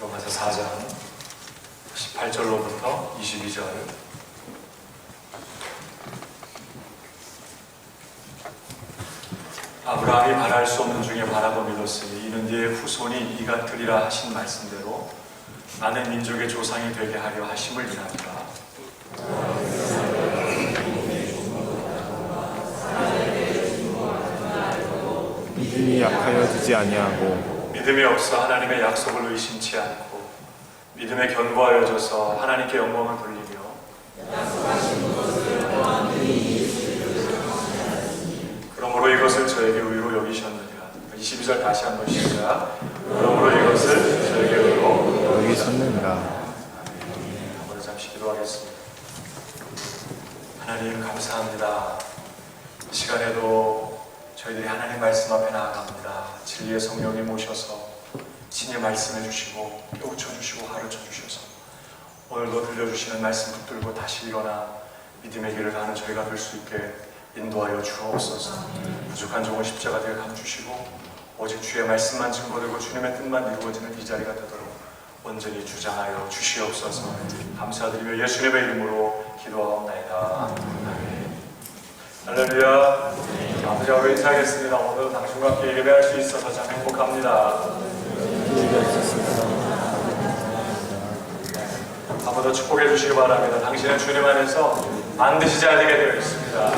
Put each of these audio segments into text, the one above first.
로마서 4장 18절로부터 22절. 아브라함이 바랄 수 없는 중에 바라고 믿었으니 이는 네의 후손이 이가 되리라 하신 말씀대로 많은 민족의 조상이 되게 하려 하심을 인하니라. 믿음이 약하여지지 아니하고 믿음이 없어 하나님의 약속을 의심치 않고 믿음에 견고하여져서 하나님께 영광을 돌리며 그러므로 이것을 저에게 의로 여기셨느니라. 22절 다시 한번 시작. 그러므로 이것을 저에게 의로 여기셨느니라. 한번 잠시 기도하겠습니다. 하나님 감사합니다. 이 시간에도 저희들이 하나님 말씀 앞에 나아갑니다. 진리의 성령이 모셔서 친히 말씀해 주시고 깨우쳐 주시고 가르쳐 주셔서 오늘도 들려주시는 말씀 붙들고 다시 일어나 믿음의 길을 가는 저희가 될 수 있게 인도하여 주옵소서. 부족한 종을 십자가되게 감주시고 오직 주의 말씀만 증거되고 주님의 뜻만 이루어지는 이 자리가 되도록 온전히 주장하여 주시옵소서. 감사드리며 예수님의 이름으로 기도하옵나이다. 아멘. 할렐루야. 아버지와 인사하겠습니다. 오늘 당신과 함께 예배할 수 있어서 참 행복합니다. 한 번 더 축복해 주시기 바랍니다. 당신의 주님 안에서 반드시 잘 되게 되어 있습니다.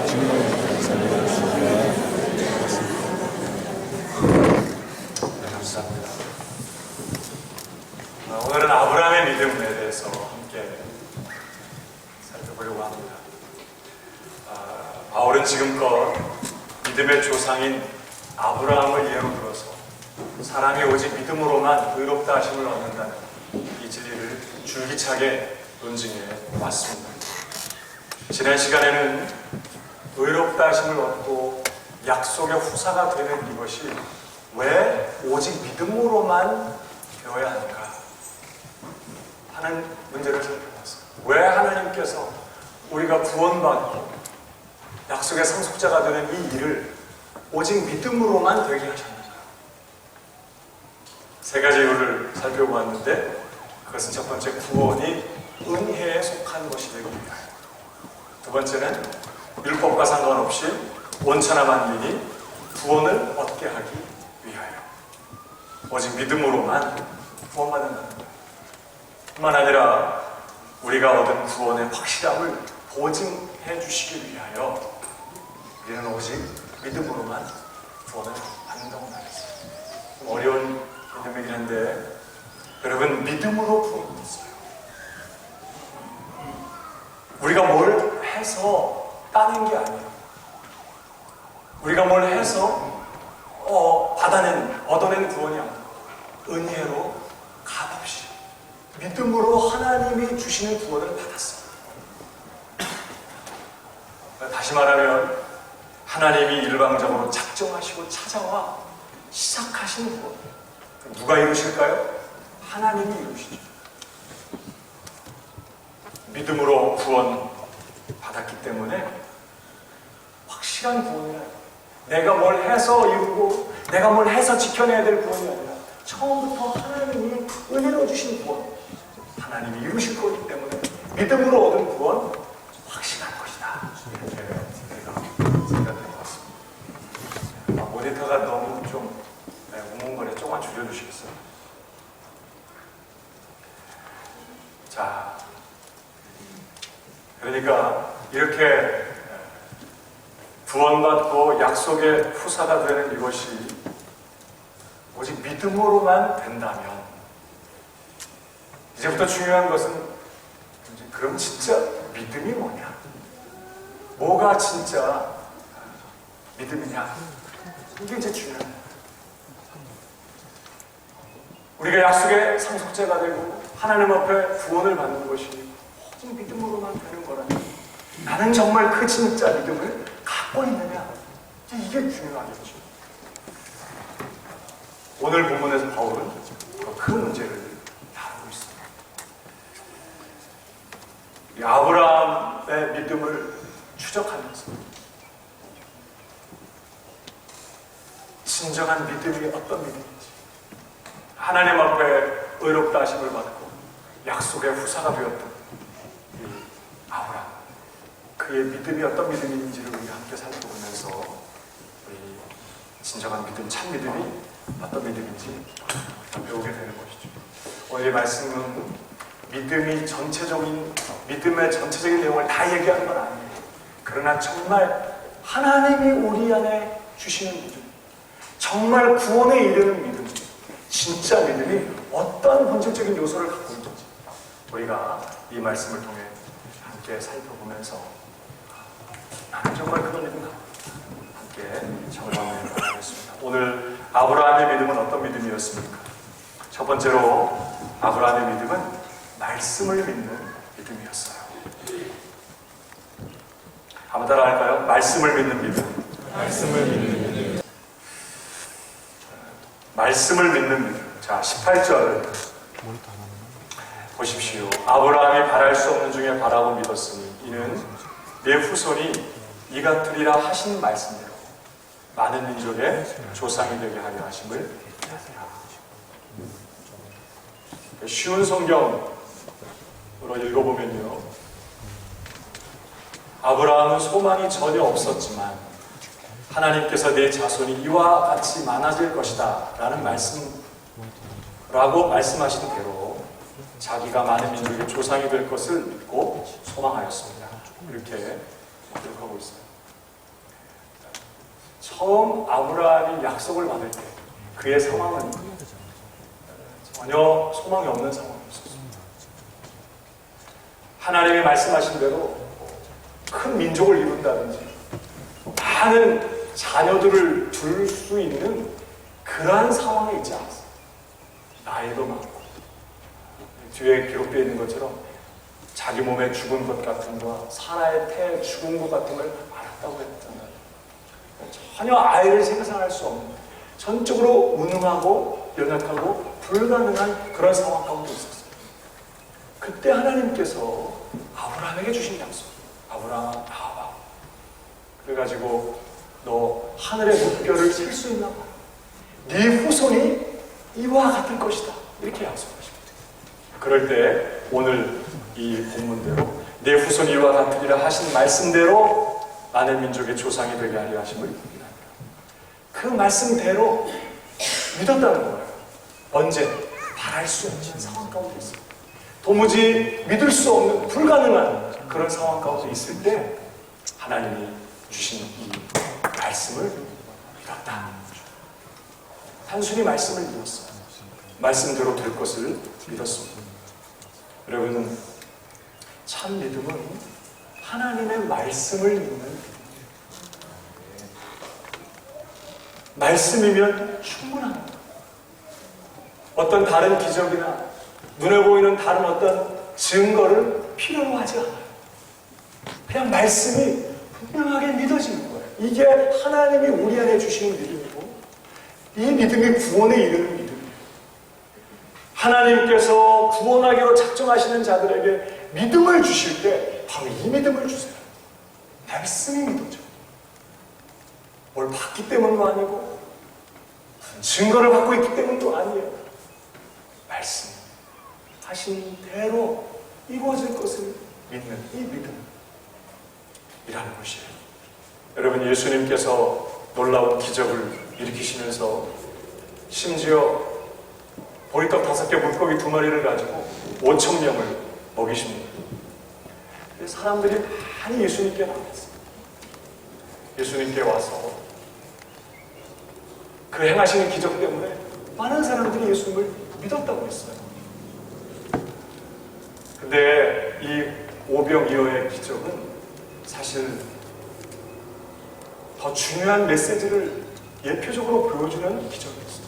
네, 감사합니다. 오늘은 아브라함의 믿음에 대해서 함께 살펴보려고 합니다. 바울은 지금껏 믿음의 조상인 아브라함을 예로 들어서 사람이 오직 믿음으로만 의롭다 하심을 얻는다는 이 진리를 줄기차게 논증해 왔습니다. 지난 시간에는 의롭다 하심을 얻고 약속의 후사가 되는 이것이 왜 오직 믿음으로만 되어야 하는가 하는 문제를 살펴봤어요. 왜 하나님께서 우리가 구원받고 약속의 상속자가 되는 이 일을 오직 믿음으로만 되게 하셨느냐. 세 가지 이유를 살펴보았는데 그것은 첫 번째, 구원이 은혜에 속한 것이 되기 위하여. 두 번째는 율법과 상관없이 원천한 만민이 구원을 얻게 하기 위하여. 오직 믿음으로만 구원받는다는 거예요. 뿐만 아니라 우리가 얻은 구원의 확실함을 보증해 주시기 위하여 우리는 오직 믿음으로만 구원을 받는다고 말했어요. 좀 어려운 개념이긴 한데 여러분, 믿음으로 구원을 받았어요. 우리가 뭘 해서 따는 게 아니에요. 우리가 뭘 해서 얻어낸 구원이 아니에요. 은혜로 값없이 믿음으로 하나님이 주시는 구원을 받았어요. 다시 말하면 하나님이 일방적으로 작정하시고 찾아와 시작하신 구원. 누가 이루실까요? 하나님이 이루시죠. 믿음으로 구원 받았기 때문에 확실한 구원이에요. 내가 뭘 해서 이루고 내가 뭘 해서 지켜내야 될 구원이 아니라 처음부터 하나님이 은혜로 주신 구원, 하나님이 이루실 거기 때문에 믿음으로 얻은 구원 확실한 것이다. 이렇게 제가 생각된 것 같습니다. 모니터가 너무 좀 웅웅거려. 조금만 줄여주시겠어요? 자, 그러니까 이렇게 구원받고 약속의 후사가 되는 이것이 오직 믿음으로만 된다면 이제부터 중요한 것은 그럼 진짜 믿음이 뭐냐? 뭐가 진짜 믿음이냐? 이게 이제 중요해요. 우리가 약속의 상속자가 되고 하나님 앞에 구원을 받는 것이 오직 믿음으로만 되는 거라면 나는 정말 그 진짜 믿음을 갖고 있느냐? 이게 중요하겠죠. 오늘 본문에서 바울은 그 문제를 다루고 있습니다. 이 아브라함의 믿음을 추적하면서 진정한 믿음이 어떤 믿음인지, 하나님 앞에 의롭다 하심을 받고 약속의 후사가 되었던 이 아브라함, 그의 믿음이 어떤 믿음인지를 우리 함께 살펴보면서 우리 진정한 믿음, 참 믿음이 어떤 믿음인지 배우게 되는 것이죠. 오늘 이 말씀은 믿음의 전체적인 내용을 다 얘기하는 건 아니에요. 그러나 정말 하나님이 우리 안에 주시는 믿음, 정말 구원에 이르는 믿음, 진짜 믿음이 어떤 본질적인 요소를 갖고 있는지 우리가 이 말씀을 통해 함께 살펴보면서 나는 정말 그런 믿음 함께 점검해 보겠습니다. 오늘 아브라함의 믿음은 어떤 믿음이었습니까? 첫 번째로 아브라함의 믿음은 말씀을 믿는 믿음이었어요. 한번 따라 할까요? 말씀을 믿는 믿음. 말씀을 믿는 믿음. 말씀을 믿는 믿음. 자, 18절 보십시오. 아브라함이 바랄 수 없는 중에 바라고 믿었으니 이는 내 후손이 이 같으리라 하신 말씀대로 많은 민족의 조상이 되게 하려 하심을 쉬운 성경으로 읽어보면요, 아브라함은 소망이 전혀 없었지만 하나님께서 내 자손이 이와 같이 많아질 것이다 라는 말씀하신 대로 자기가 많은 민족의 조상이 될 것을 믿고 소망하였습니다. 이렇게 기록하고 있어요. 처음 아브라함이 약속을 받을 때 그의 상황은 전혀 소망이 없는 상황이었어요. 하나님이 말씀하신 대로 큰 민족을 이룬다든지 많은 자녀들을 둘 수 있는 그러한 상황에 있지 않았어요. 나이도 많고 뒤에 기록되어 있는 것처럼 자기 몸에 죽은 것 같은 거와 사라의 태에 죽은 것 같은 걸 알았다고 했잖아요. 전혀 아이를 생산할 수 없는, 전적으로 무능하고 연약하고 불가능한 그런 상황 가운데 있었어요. 그때 하나님께서 아브라함에게 주신 약속, 아브라함아 나와봐. 그래가지고 너 하늘의 물결을 셀 수 있나 봐. 네 후손이 이와 같을 것이다. 이렇게 약속하십니다. 그럴 때 오늘 이 본문대로 내 후손이 이와 같으리라 하신 말씀대로 많은 민족의 조상이 되게 하려 하심을 믿습니다. 그 말씀대로 믿었다는 거예요. 언제? 바랄 수 없는 상황 가운데 있어요. 도무지 믿을 수 없는 불가능한 그런 상황 가운데 있을 때 하나님이 주신 이 말씀을 믿었다. 단순히 말씀을 믿었어요. 말씀대로 될 것을 믿었습니다. 여러분, 참 믿음은 하나님의 말씀을 믿는 믿음. 말씀이면 충분합니다. 어떤 다른 기적이나 눈에 보이는 다른 어떤 증거를 필요로 하지 않아요. 그냥 말씀이 분명하게 믿어지는 거예요. 이게 하나님이 우리 안에 주시는 믿음이고, 이 믿음이 구원에 이르는 믿음이에요. 하나님께서 구원하기로 작정하시는 자들에게 믿음을 주실 때 바로 이 믿음을 주세요. 말씀이 믿어져. 뭘 봤기 때문도 아니고 증거를 받고 있기 때문도 아니에요. 말씀 하신 대로 이루어질 것을 믿는 이 믿음이라는 것이에요. 여러분, 예수님께서 놀라운 기적을 일으키시면서 심지어 보리떡 5개 물고기 2마리를 가지고 5,000명을 먹이십니다. 사람들이 많이 예수님께 나왔어요. 예수님께 와서 그 행하시는 기적 때문에 많은 사람들이 예수님을 믿었다고 했어요. 근데 이 오병이어의 기적은 사실 더 중요한 메시지를 예표적으로 보여주는 기적이었어요.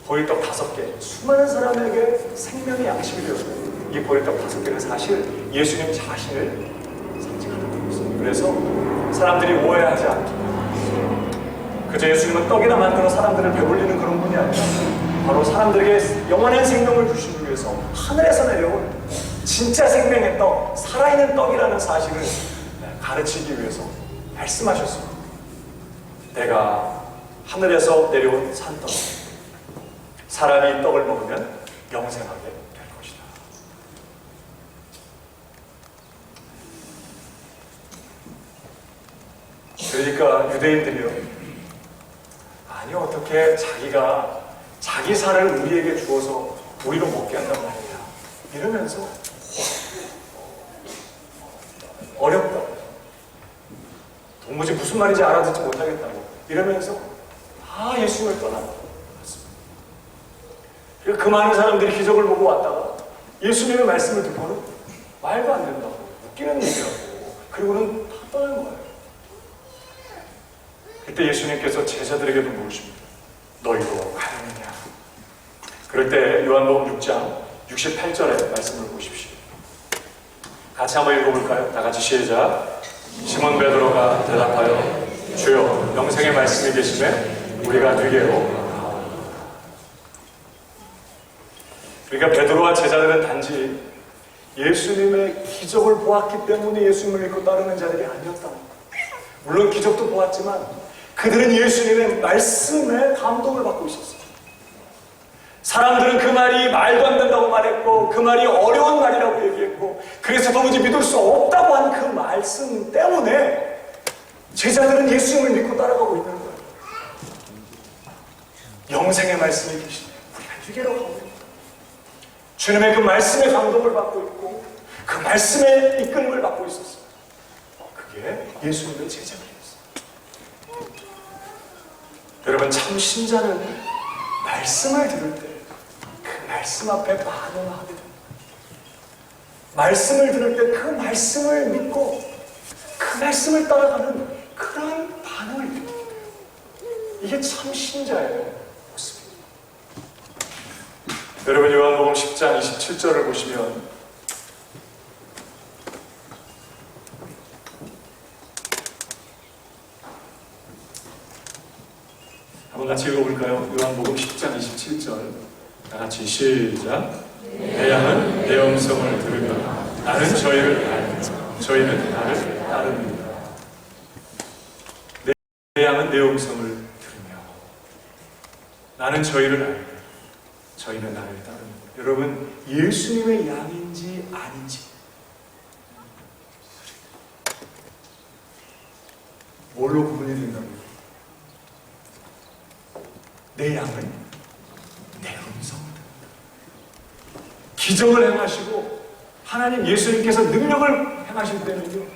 보리떡 5개, 수많은 사람에게 생명의 양식이 되었어요. 이 보리떡 5개는 사실 예수님 자신을 상징하는 것이었어요. 그래서 사람들이 오해하지 않게, 그저 예수님은 떡이나 만들어 사람들을 배불리는 그런 분이 아니라 바로 사람들에게 영원한 생명을 주시기 위해서 하늘에서 내려온 진짜 생명의 떡, 살아있는 떡이라는 사실을 가르치기 위해서 말씀하셨습니다. 내가 하늘에서 내려온 산떡, 사람이 떡을 먹으면 영생하게 될 것이다. 그러니까 유대인들이요, 아니 어떻게 자기가 자기 살을 우리에게 주어서 우리로 먹게 한단 말이야 이러면서 어렵다, 도무지 무슨 말인지 알아듣지 못하겠다고 이러면서 예수님을 떠났습니다. 그 많은 사람들이 기적을 보고 왔다가 예수님의 말씀을 듣고는 말도 안 된다고, 웃기는 얘기라고, 그리고는 다 떠난 거예요. 그때 예수님께서 제자들에게도 물으십니다. 너희도 가느냐? 그럴 때 요한복음 6장 68절의 말씀을 보십시오. 같이 한번 읽어볼까요? 다 같이 시작. 시몬 베드로가 대답하여 주여 영생의 말씀이 계시매 우리가 되게요. 그러니까 베드로와 제자들은 단지 예수님의 기적을 보았기 때문에 예수님을 믿고 따르는 자들이 아니었다. 물론 기적도 보았지만 그들은 예수님의 말씀에 감동을 받고 있었어요. 사람들은 그 말이 말도 안 된다고 말했고 그 말이 어려운 말이라고 얘기했고 그래서 도무지 믿을 수 없다고 한 그 말씀 때문에 제자들은 예수님을 믿고 따라가고 있는 거예요. 영생의 말씀이 계시네. 우리가 유괴로 가고 있는 거예요. 주님의 그 말씀에 감동을 받고 있고 그 말씀에 이끌림을 받고 있었어요. 그게 예수님의 제자들이었어요. 여러분, 참 신자는 말씀을 들을 때 그 말씀 앞에 반응을 하게 됩니다. 말씀을 들을 때 그 말씀을 믿고 그 말씀을 따라가는 그런 반응을 느끼게 돼요. 이게 참 신자의 모습입니다. 여러분, 요한복음 10장 27절을 보시면 한번 같이 읽어볼까요? 요한복음 10장 27절 다 같이 시작. 내 양은 내 음성을 들으며 나는 저희를 알며 저희는 나를 따릅니다. 내 양은 내 음성을 들으며 나는 저희를 알며 저희는 나를 따릅니다. 여러분, 예수님의 양인지 아닌지 뭘로 구분이 된다고요? 내 양은 내 음성을 듣는다. 기적을 행하시고 하나님 예수님께서 능력을 행하실 때는요,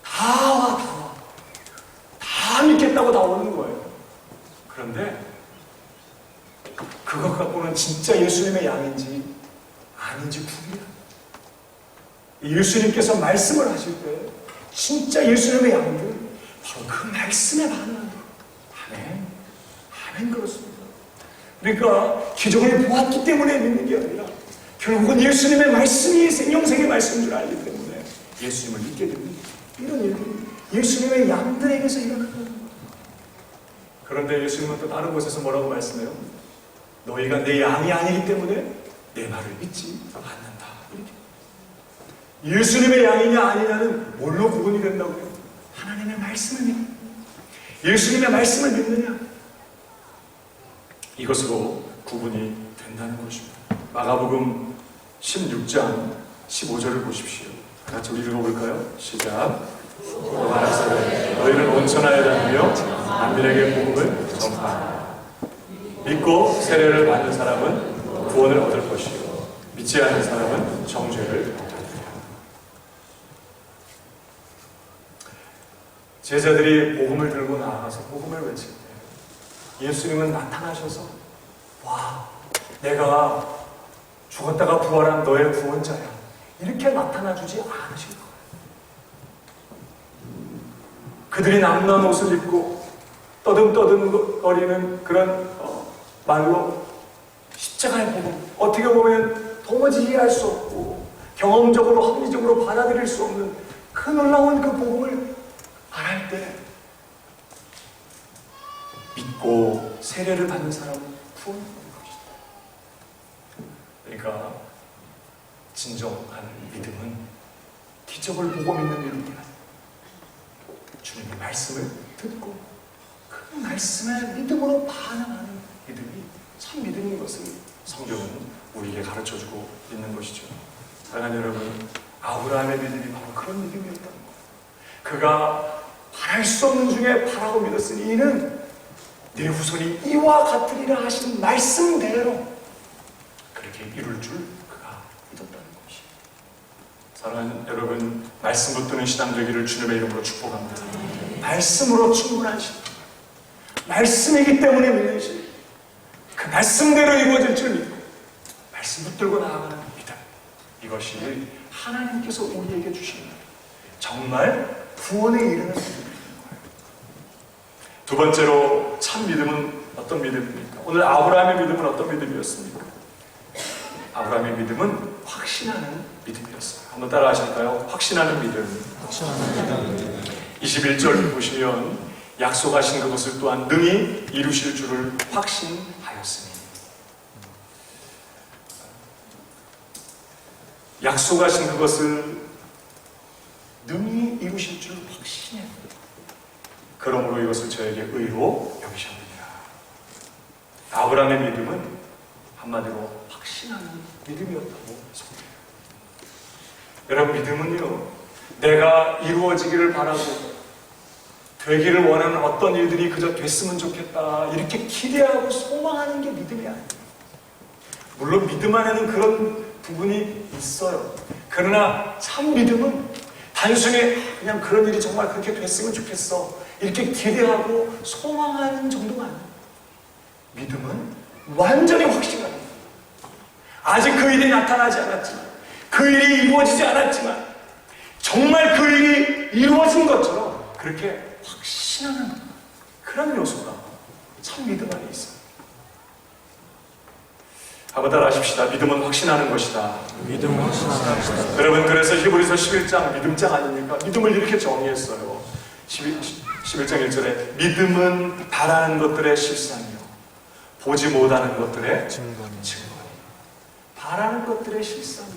다 믿겠다고 다 오는 거예요. 그런데 그것 갖고는 진짜 예수님의 양인지 아닌지 구분이 안 돼요. 예수님께서 말씀을 하실 때 진짜 예수님의 양들 바로 그 말씀에 반응하는 거예요. 아멘. 아멘. 그렇습니다. 그러니까 기적을 보았기 때문에 믿는 게 아니라 결국은 예수님의 말씀이 생명생의 말씀인 줄 알기 때문에 예수님을 믿게 됩니다. 이런 일들이 예수님의 양들에게서 일어나는 거예요. 그런데 예수님은 또 다른 곳에서 뭐라고 말씀해요? 너희가 내 양이 아니기 때문에 내 말을 믿지 않는다. 이렇게. 예수님의 양이냐 아니냐는 뭘로 구분이 된다고요? 하나님의 말씀을 믿는, 예수님의 말씀을 믿느냐, 이것으로 구분이 된다는 것입니다. 마가복음 16장 15절을 보십시오. 같이 우리 읽어볼까요? 시작. 또 말하시되 너희는 온 천하에 다니며 만민에게 복음을 전파하라. 믿고 세례를 받는 사람은 구원을 얻을 것이요 믿지 않는 사람은 정죄를 받으리라. 제자들이 복음을 들고 나아가서 복음을 외칠 때 예수님은 나타나셔서 와, 내가 죽었다가 부활한 너의 구원자야, 이렇게 나타나주지 않으실 거예요. 그들이 남는 옷을 입고 떠듬떠듬거리는 그런 말로 십자가의 복음, 어떻게 보면 도무지 이해할 수 없고 경험적으로 합리적으로 받아들일 수 없는 그 놀라운 그 복음을 말할 때 믿고 세례를 받는 사람은 구원받는 것이다. 그러니까 진정한 믿음은 기적을 보고 믿는 믿음이 아니라 주님의 말씀을 듣고 그 말씀에 믿음으로 반응하는 믿음이 참 믿음인 것을 성경은 우리에게 가르쳐주고 있는 것이죠. 사랑하는 여러분, 아브라함의 믿음이 바로 그런 믿음이었다는 거예요. 그가 바랄 수 없는 중에 바라고 믿었으니 이는 내 후손이 이와 같으리라 하신 말씀대로 그렇게 이룰 줄 그가 믿었다는 것이에요. 사랑하는 여러분, 말씀 붙드는 신앙 되기를 주님의 이름으로 축복합니다. 말씀으로 충분한 신앙, 말씀이기 때문에 믿는 신앙, 그 말씀대로 이루어질 줄 믿고 말씀 붙들고 나아가는 믿음, 이것이 하나님께서 우리에게 주시는 정말 구원에 이르는 믿음입니다. 두 번째로 참 믿음은 어떤 믿음입니까? 오늘 아브라함의 믿음은 어떤 믿음이었습니까? 아브라함의 믿음은 확신하는 믿음이었어요. 한번 따라 하실까요? 확신하는 믿음. 21절 보시면 약속하신 그것을 또한 능히 이루실 줄을 확신하였으니, 약속하신 그것을 능히 이루실 줄 확신해요. 그러므로 이것을 저에게 의로 여기셨느니라. 아브라함의 믿음은 한마디로 확신하는 믿음이었다고 속해요. 여러분, 믿음은요, 내가 이루어지기를 바라고 되기를 원하는 어떤 일들이 그저 됐으면 좋겠다 이렇게 기대하고 소망하는 게 믿음이 아니에요. 물론 믿음 안에는 그런 부분이 있어요. 그러나 참 믿음은 단순히 그냥 그런 일이 정말 그렇게 됐으면 좋겠어 이렇게 기대하고 소망하는 정도가 아니에요. 믿음은 완전히 확신하는 거예요. 아직 그 일이 나타나지 않았지만, 그 일이 이루어지지 않았지만 정말 그 일이 이루어진 것처럼 그렇게 확신하는 그런 요소가 참 믿음 안에 있어요. 한번 따라 하십시다. 믿음은 확신하는 것이다. 믿음은 확신하는 것이다. 여러분, 그래서 히브리서 11장 믿음장 아닙니까? 믿음을 이렇게 정의했어요. 11장 1절에 믿음은 바라는 것들의 실상이요 보지 못하는 것들의 증거니. 바라는 것들의 실상이다.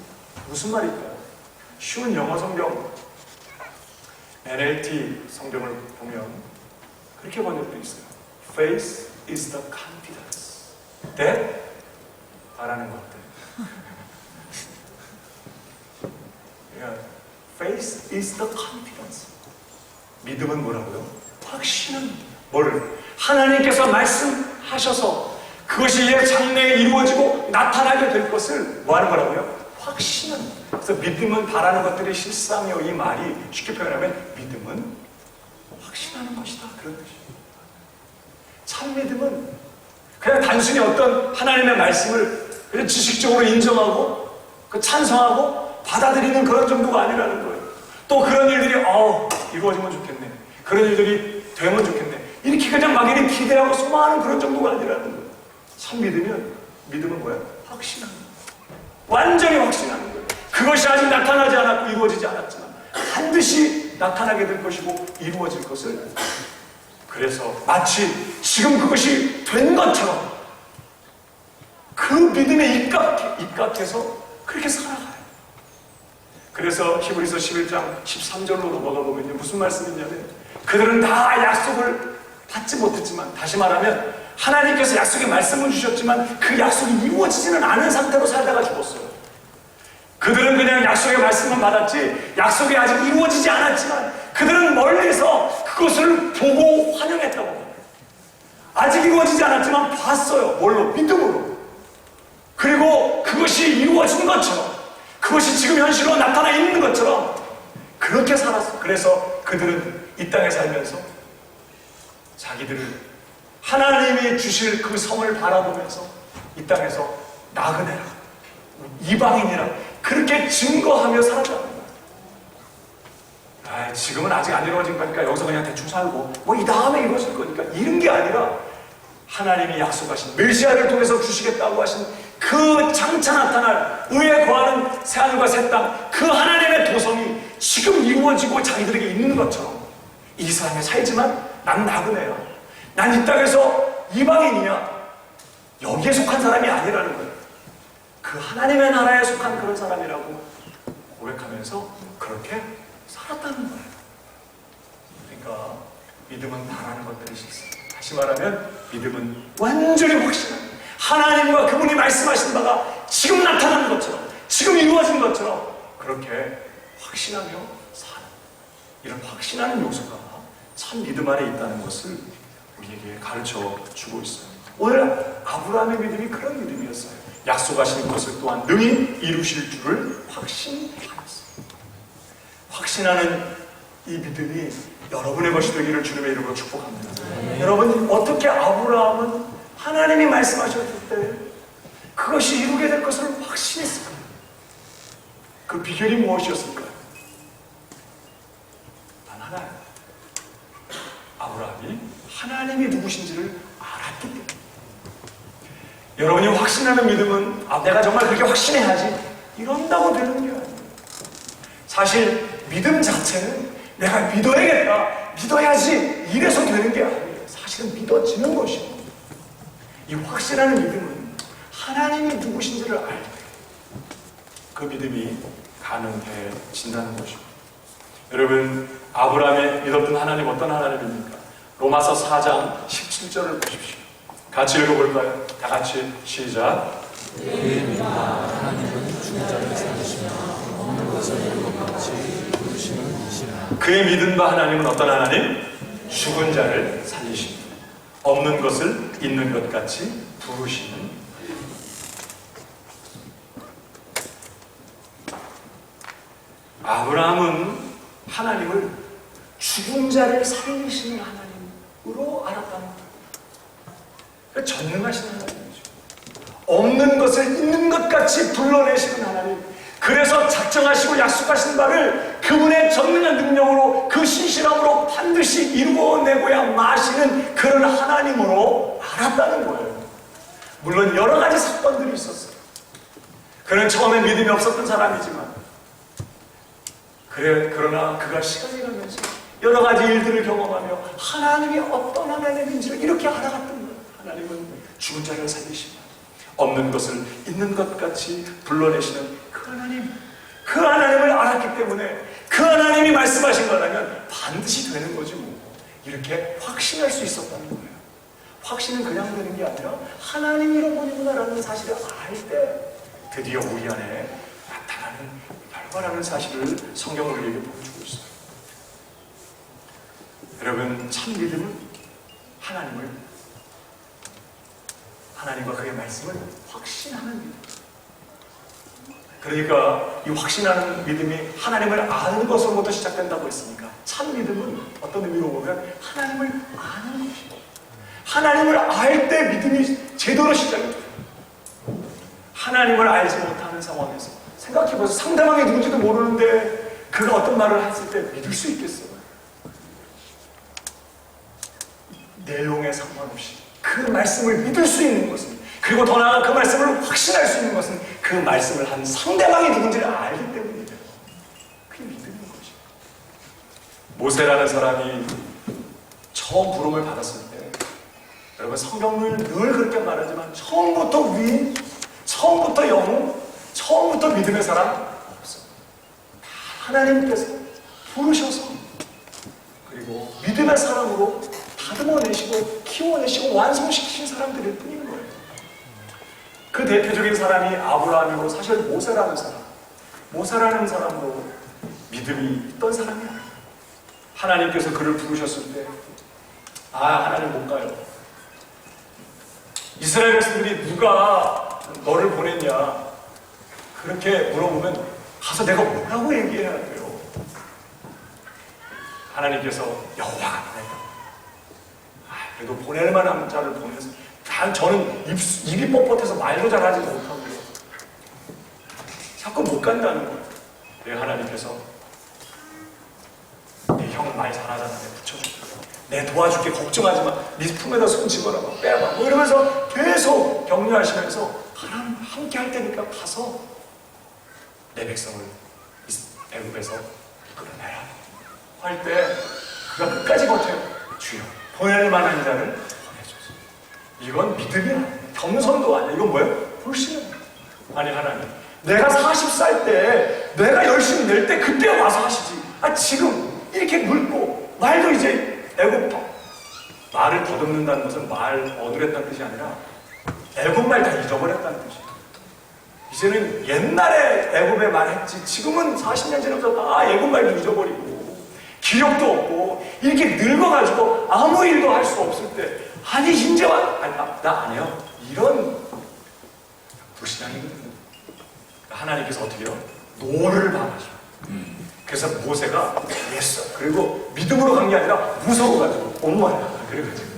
무슨 말일까요? 쉬운 영어 성경 NLT 성경을 보면 그렇게 번역되어 있어요. Faith is the confidence that 바라는 것들. Faith is the confidence. 믿음은 뭐라고요? 확신은 뭐를? 하나님께서 말씀하셔서 그것이 내 장래에 이루어지고 나타나게 될 것을 뭐 하는 거라고요? 확신은. 그래서 믿음은 바라는 것들의 실상이요. 이 말이 쉽게 표현하면 믿음은 확신하는 것이다. 그런 것이죠. 참 믿음은 그냥 단순히 어떤 하나님의 말씀을 그냥 지식적으로 인정하고 그 찬성하고 받아들이는 그런 정도가 아니라는 거예요. 또 그런 일들이 이루어지면 좋겠네. 그런 일들이 되면 좋겠네. 이렇게 그냥 막연히 기대하고 소망하는 그런 정도가 아니라는 거예요. 참 믿음은 뭐야? 확신하는 거예요. 완전히 확신하는 거예요. 그것이 아직 나타나지 않았고 이루어지지 않았지만 반드시 나타나게 될 것이고 이루어질 것을, 그래서 마치 지금 그것이 된 것처럼 그 믿음에 입각해서 그렇게 살아가요. 그래서 히브리서 11장 13절로 넘어가 보면요, 무슨 말씀이냐면 그들은 다 약속을 받지 못했지만, 다시 말하면 하나님께서 약속의 말씀을 주셨지만 그 약속이 이루어지지는 않은 상태로 살다가 죽었어요. 그들은 그냥 약속의 말씀만 받았지 약속이 아직 이루어지지 않았지만 그들은 멀리서 그것을 보고 환영했다고 합니다. 아직 이루어지지 않았지만 봤어요. 뭘로? 믿음으로. 그리고 그것이 이루어진 것처럼, 그것이 지금 현실로 나타나 있는 것처럼 그렇게 살았어요. 그래서 그들은 이 땅에 살면서 자기들을 하나님이 주실 그 성을 바라보면서 이 땅에서 나그네라, 이방인이라 그렇게 증거하며 살았다는 거예요. 지금은 아직 안 이루어진 거니까 여기서 그냥 대충 살고 이 다음에 이루어질 거니까 이런 게 아니라 하나님이 약속하신 메시아를 통해서 주시겠다고 하신 그 장차 나타날 의에 거하는 새하늘과 새 땅, 그 하나님의 도성이 지금 이루어지고 자기들에게 있는 것처럼 이 세상에 살지만 난 나그네야, 난 이 땅에서 이방인이야, 여기에 속한 사람이 아니라는 거예요. 그 하나님의 나라에 속한 그런 사람이라고 고백하면서 그렇게 살았다는 거예요. 그러니까 믿음은 바라는 것들이 실수. 다시 말하면 믿음은 완전히 확신합니다. 하나님과 그분이 말씀하신 바가 지금 나타나는 것처럼, 지금 이루어진 것처럼 그렇게 확신하며 사는, 이런 확신하는 요소가 참 믿음 안에 있다는 것을 우리에게 가르쳐 주고 있어요. 오늘 아브라함의 믿음이 그런 믿음이었어요. 약속하신 것을 또한 능히 이루실 줄을 확신하였어요. 확신하는 이 믿음이 여러분의 것이 되기를 주님의 이름으로 축복합니다. 여러분, 어떻게 아브라함은 하나님이 말씀하셨을 때 그것이 이루게 될 것을 확신했을까요? 그 비결이 무엇이었을까요? 단 하나예요. 아브라함이 하나님이 누구신지를 알았기 때문에. 여러분이 확신하는 믿음은 내가 정말 그렇게 확신해야지 이런다고 되는 게 아니에요. 사실 믿음 자체는 내가 믿어야겠다, 믿어야지 이래서 되는 게 아니에요. 사실은 믿어지는 것이고, 이 확신하는 믿음은 하나님이 누구신지를 알 때 그 믿음이 가능해진다는 것이고. 여러분, 아브라함이 믿었던 하나님 어떤 하나님입니까? 로마서 4장 17절을 보십시오. 같이 읽어볼까요? 다 같이 시작. 하나님은 죽은 자를 살리시며 없는 것을 이룬 것 같이 부르시는 이시라. 그의 믿은 바 하나님은 어떤 하나님? 죽은 자를 살리십니다. 없는 것을 있는 것 같이 부르시는. 아브라함은 하나님을 죽은 자를 살리시는 하나님으로 알았다는 거예요. 전능하신 하나님이죠. 없는 것을 있는 것 같이 불러내시는 하나님. 그래서 작정하시고 약속하신 바를 그분의 전능한 능력으로, 그 신실함으로 반드시 이루어내고야 마시는 그런 하나님으로 알았다는 거예요. 물론 여러 가지 사건들이 있었어요. 그는 처음에 믿음이 없었던 사람이지만, 그러나 그가 시간이 가면서 여러 가지 일들을 경험하며 하나님이 어떤 하나님인지를 이렇게 알아갔던 거예요. 하나님은 죽은 자를 살리시며 없는 것을 있는 것 같이 불러내시는 그 하나님, 그 하나님을 알았기 때문에 그 하나님이 말씀하신 거라면 반드시 되는 거지 뭐. 이렇게 확신할 수 있었다는 거예요. 확신은 그냥 되는 게 아니라 하나님이 이런 분이구나라는 사실을 알 때 드디어 우리 안에 나타나는 결과라는 사실을 성경은 우리에게 보여주고 있어요. 여러분, 참 믿음은 하나님과 그의 말씀을 확신하는 믿음. 그러니까 이 확신하는 믿음이 하나님을 아는 것으로부터 시작된다고 했으니까 참 믿음은 어떤 의미로 보면 하나님을 아는 것이에요. 하나님을 알 때 믿음이 제대로 시작이 돼요. 하나님을 알지 못하는 상황에서 생각해보세요. 상대방이 누군지도 모르는데 그가 어떤 말을 했을 때 믿을 수 있겠어요? 내용에 상관없이 그 말씀을 믿을 수 있는 것은, 그리고 더 나아가 그 말씀을 확신할 수 있는 것은 그 말씀을 한 상대방이 누군지를 알기 때문이에요. 그게 믿음인 거죠. 모세라는 사람이 처음 부름을 받았을 때, 여러분 성경은 늘 그렇게 말하지만 처음부터 위인, 처음부터 영웅, 처음부터 믿음의 사람 없어요. 하나님께서 부르셔서 그리고 믿음의 사람으로 다듬어내시고 키워내시고 완성시키신 사람들일 뿐인 거예요. 그 대표적인 사람이 아브라함이고, 사실 모세라는 사람으로 믿음이 있던 사람이 아니에요. 하나님께서 그를 부르셨을 때 하나님 못 가요. 이스라엘 백성들이 누가 너를 보냈냐 그렇게 물어보면 가서 내가 뭐라고 얘기해야 돼요? 하나님께서 여호와가 보냈다. 그래도 보낼 만한 자를 보내서, 저는 입이 뻣뻣해서 말도 잘하지 못하고요. 자꾸 못 간다는 거예요. 내 하나님께서 내 형은 말 잘하잖아, 내 붙여줄게, 내 도와줄게, 걱정하지 마, 네 품에다 손 집어라, 빼봐, 뭐 이러면서 계속 격려하시면서 하나님 함께 할 테니까 가서 내 백성을 애굽에서 이끌어내라 할 때 그가 끝까지 버텨요. 주여, 보낼 만한 자를 보내줘서. 이건 믿음이 아니에요. 겸손도 아니에요. 이건 뭐예요? 불신이에요. 아니, 하나님, 내가 40살 때 내가 열심히 낼 때 그때 와서 하시지. 지금 이렇게 늙고 말도 이제 애굽, 말을 더듬는다는 것은 말 얻으랬다는 뜻이 아니라 애굽말 다 잊어버렸다는 뜻이에요. 이제는 옛날에 애굽의 말 했지 지금은 40년 지나서 다 애굽 말도 잊어버리고 기력도 없고 이렇게 늙어가지고 아무 일도 할 수 없을 때 아니 이제와 나 아니요 이런 불신앙이거든요. 하나님께서 어떻게 해요? 노를 박아줘. 그래서 모세가 했어. 그리고 믿음으로 간 게 아니라 무서워가지고 엄마야. 그래가지고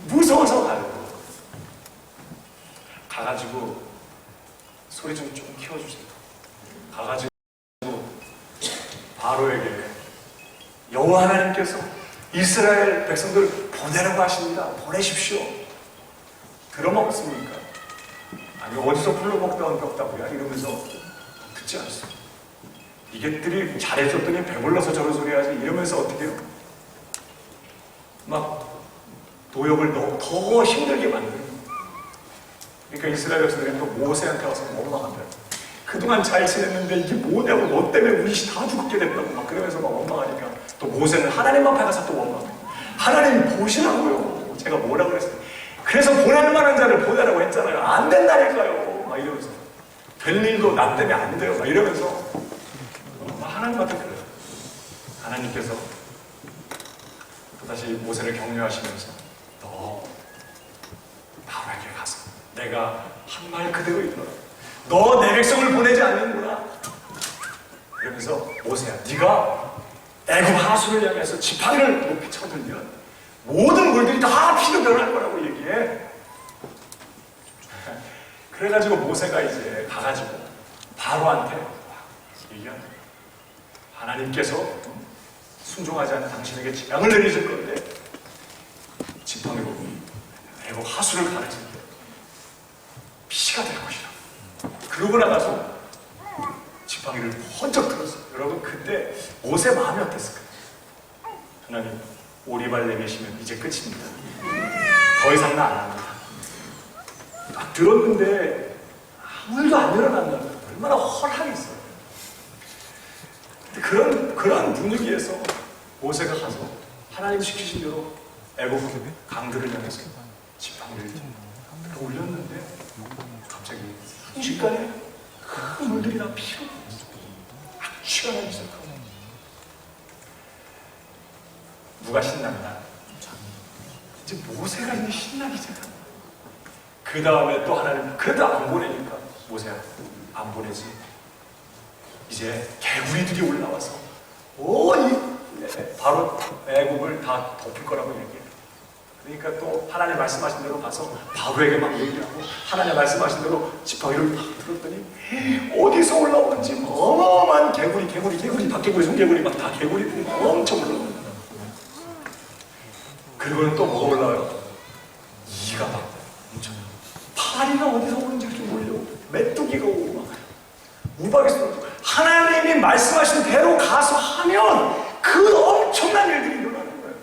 무서워서 가가지고 소리 좀 키워주세요. 가가지고 바로에게 여호와 하나님께서 이스라엘 백성들을 보내라고 하십니다. 보내십시오. 들어먹었습니까? 아니 어디서 불러먹다고요? 이러면서 듣지 않습니다. 이게들이 잘해줬더니 배불러서 저런 소리 하지 이러면서 어떻게 해요? 막 노역을 더 힘들게 만들어요. 그러니까 이스라엘 백성들이 또 모세한테 와서 원망한다. 그동안 잘 지냈는데 이게 뭐냐고 너 때문에 우리 다 죽게 됐다고 막 그러면서 막 원망하니까 또 모세는 하나님 앞에 가서 또 원망해요. 하나님 보시라고요. 제가 뭐라고 그랬어요. 그래서 보낼 만한 자를 보내라고 했잖아요. 안 된다니까요. 막 이러면서 될 일도 나 때문에 안 돼요. 막 이러면서 하나님한테 그래요. 하나님께서 또다시 모세를 격려하시면서 너 바로에게 가서 내가 한 말 그대로 이루어라. 너 내 백성을 보내지 않는구나. 그러면서 모세야 네가 애굽 하수를 향해서 지팡이를 높이 쳐들면 모든 물들이 다 피로 변할 거라고 얘기해. 그래가지고 모세가 이제 가가지고 바로한테 얘기하는 거야. 하나님께서 순종하지 않는 당신에게 재앙을 내리실 건데 지팡이로 애굽 하수를 가르칠 때 피가 될 것이라. 그러고 나가서 지팡이를 번쩍 들었어요. 여러분 그때 모세 마음이 어땠을까요? 하나님 오리발 내미시면 이제 끝입니다. 더 이상 나 안 합니다. 딱 들었는데 아무 일도 안 일어난다. 얼마나 헐하겠어요. 그런 분위기에서 모세가 가서 하나님 시키신 대로 애굽 강들을 향해서 지팡이를 올렸는데 갑자기 순식간에 그 물들이 다 피로 악취가 나기 시작하고 누가 신난다? 이제 모세가 이제 신나기 시작한다. 그 다음에 또 하나님 그래도 안 보내니까 모세야 안 보내지. 이제 개구리들이 올라와서 바로 애굽을 다 덮을 거라고 얘기해요. 그러니까 또 하나님 말씀하신 대로 가서 바로에게 막 얘기하고 하나님 말씀하신 대로 지팡이를 막 들었더니 어디서 올라오는지 어마어마한 개구리 박개구리 송개구리 막 다 개구리들이 엄청 올라와요. 그리고는 또 뭐가 올라와요? 이가 막 엄청 파리가 어디서 오는지 이렇게 몰려 메뚜기가 오고 막 우박에서 하나님이 말씀하신 대로 가서 하면 그 엄청난 일들이 일어나는 거예요.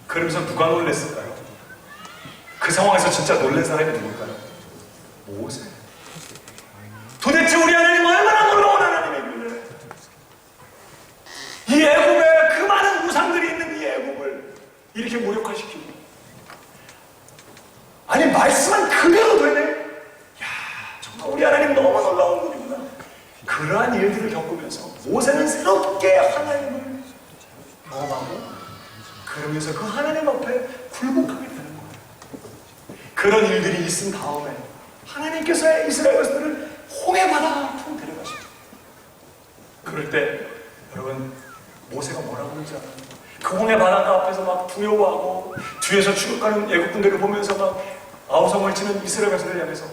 그러면서 누가 놀랬을까요? 그 상황에서 진짜 놀란 사람이 누굴까요? 모세. 도대체 우리 하나님 얼마나 놀라운 하나님이길래 이 애굽에 그 많은 우상들이 있는 이 애굽을 이렇게 무력화시키고 아니 말씀은 그대로 되네. 야 정말 우리 하나님 너무 놀라운 분이구나. 그러한 일들을 겪으면서 모세는 새롭게 하나님을 경험하고 그러면서 그 하나님 앞에 굴복하게 되는 거예요. 그런 일들이 있은 다음에 하나님께서 이스라엘 백성들을 홍해 바다 앞으로 데려가시죠. 그럴 때 여러분 모세가 뭐라고 그러지 않아요? 그 홍해 바닷가 앞에서 막 두려워하고 뒤에서 추격하는 애국군대를 보면서 막 아우성을 치는 이스라엘 백성들을 향해서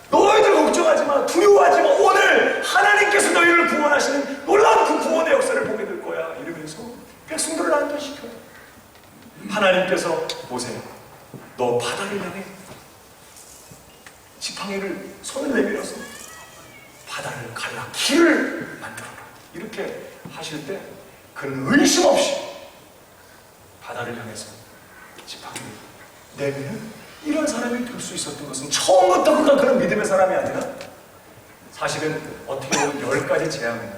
너희들 걱정하지 마, 두려워하지 마. 오늘 하나님께서 너희를 구원하시는 놀라운 그 구원의 역사를 보게 될 거야. 이러면서 백성들을 안전시켜요. 하나님께서 모세야, 너 바다를 향해 지팡이를 손을 내밀어서 바다를 갈라 길을 만들어라. 이렇게 하실 때 그는 의심 없이 바다를 향해서 지팡이를 내미는 이런 사람이 될 수 있었던 것은 처음부터 그가 그런 믿음의 사람이 아니라 사실은 어떻게 보면 10가지 재앙입니다.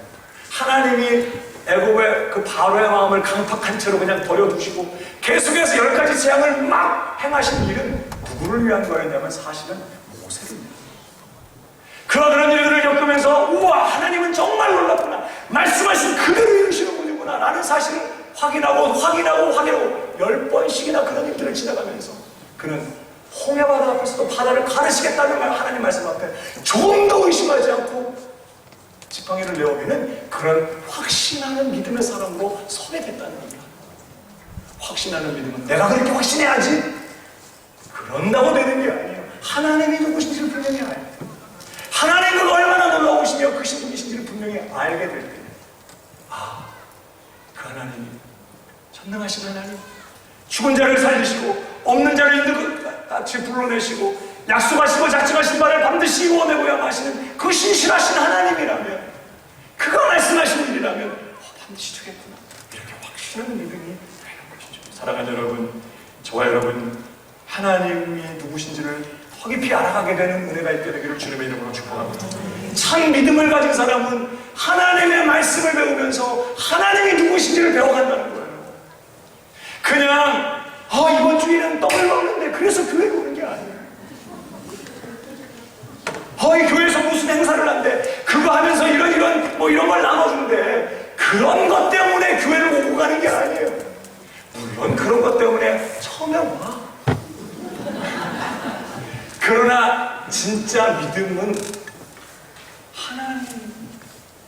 하나님이 애굽의 그 바로의 마음을 강팍한 채로 그냥 버려두시고 계속해서 10가지 재앙을 막 행하신 일은 누구를 위한 거였냐면 사실은 모세를 위한 거예요. 그와 그런 일들을 겪으면서 우와, 하나님은 정말 놀랍구나, 말씀하신 그대로 이루시는 분이구나 라는 사실을 확인하고 10번씩이나 그런 일들을 지나가면서 그는 홍해바다 앞에서도 바다를 가르시겠다는 말, 하나님 말씀 앞에 조금 더 의심하지 않고 지팡이를 내어오기는 그런 확신하는 믿음의 사람으로 서게 됐다는 겁니다. 확신하는 믿음은 내가 그렇게 확신해야지 그런다고 되는 게 아니에요. 하나님이 누구신지를 분명히 알아요. 하나님은 얼마나 놀라우시며 크신 분이신지를 분명히 알게 될 때, 아, 그 하나님이 전능하신 하나님, 죽은 자를 살리시고 없는 자를 있는 것 같이 불러내시고 약속하시고 작정하신 바를 반드시 이루어내고야 하시는 그 신실하신 하나님이라면, 그가 말씀하신 일이라면 반드시 되겠구나, 이렇게 확신하는 믿음이 되는 것이죠. 사랑하는 여러분, 저와 여러분, 하나님이 누구신지를 더 깊이 알아가게 되는 은혜가 있게 되기를 주님의 이름으로 축복합니다. 참 믿음을 가진 사람은 하나님의 말씀을 배우면서 하나님이 누구신지를 배워간다는 거예요. 그냥 이번 주일은 떡을 먹는데 그래서 교회에 오는 게 아니에요. 이 교회에서 무슨 행사를 한대, 그거 하면서 이런 걸 나눠준대, 그런 것 때문에 교회를 오고 가는 게 아니에요. 물론 그런 것 때문에 처음에 와. 그러나 진짜 믿음은 하나님이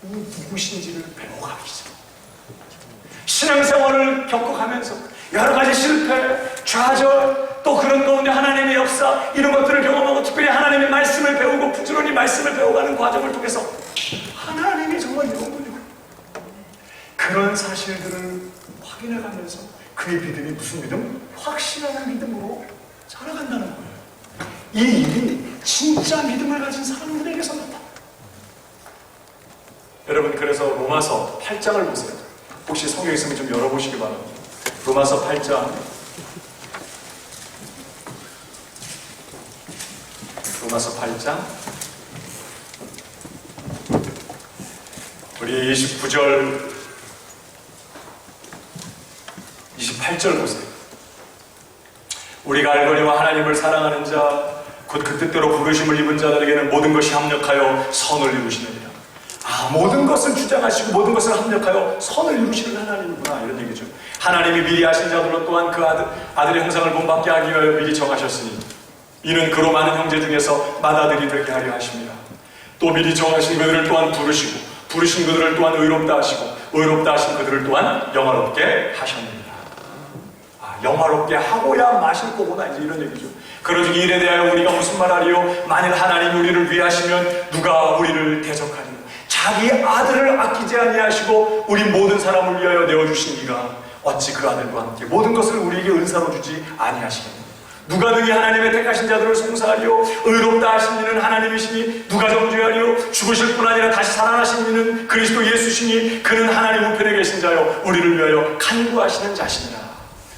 누구신지를 배워가기죠. 신앙생활을 겪어가면서 여러 가지 실패, 좌절, 또 그런 가운데 하나님의 역사, 이런 것들을 경험하고 특별히 하나님의 말씀을 배우고 부지런히 말씀을 배워가는 과정을 통해서 하나님이 정말 이런 분이고, 그런 사실들을 확인해가면서 그의 믿음이 무슨 믿음? 확실한 믿음으로 자라간다는 거예요. 이 일이 진짜 믿음을 가진 사람들에게서 나타나. 여러분, 그래서 로마서 8장을 보세요. 혹시 성경 있으면 좀 열어보시기 바랍니다. 로마서 8장. 로마서 8장. 우리 29절, 28절 보세요. 우리가 알거니와 하나님을 사랑하는 자, 곧 그 뜻대로 부르심을 입은 자들에게는 모든 것이 합력하여 선을 이루시느니라. 모든 것을 주장하시고 모든 것을 합력하여 선을 이루시는 하나님이구나, 이런 얘기죠. 하나님이 미리 하신 자들로 또한 그 아들의 형상을 본받게 하기 위하여 미리 정하셨으니 이는 그로 많은 형제 중에서 맏아들이 되게 하려 하십니다. 또 미리 정하신 그들을 또한 부르시고 부르신 그들을 또한 의롭다 하시고 의롭다 하신 그들을 또한 영화롭게 하셨느니라. 영화롭게 하고야 마실 거구나, 이제 이런 얘기죠. 그러니 일에 대하여 우리가 무슨 말하리요? 만일 하나님이 우리를 위하시면 누가 우리를 대적하리요? 자기 아들을 아끼지 아니하시고 우리 모든 사람을 위하여 내어주신 이가 어찌 그 아들과 함께 모든 것을 우리에게 은사로 주지 아니하시겠느냐? 누가 능히 하나님의 택하신 자들을 송사하리요? 의롭다 하신 이는 하나님이시니 누가 정죄하리요? 죽으실 뿐 아니라 다시 살아나신 이는 그리스도 예수시니 그는 하나님 우편에 계신 자요 우리를 위하여 간구하시는 자시니라.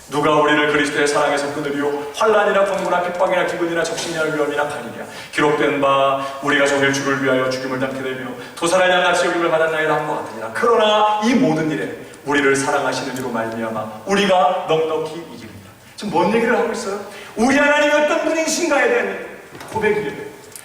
누가 우리를 그리스도의 사랑에서 끊으리요? 환난이나 공고나 핍박이나 기근이나 적신이나 위험이나 간이랴. 기록된 바 우리가 종일 주를 위하여 죽임을 당케 되며 도살한 양같이 여김을 받았나이다 한 것 같으니라. 그러나 이 모든 일에 우리를 사랑하시는 이로 말미암아 우리가 넉넉히 이기리라. 지금 뭔 얘기를 하고 있어요? 우리 하나님이 어떤 분이신가에 대한 고백이에요.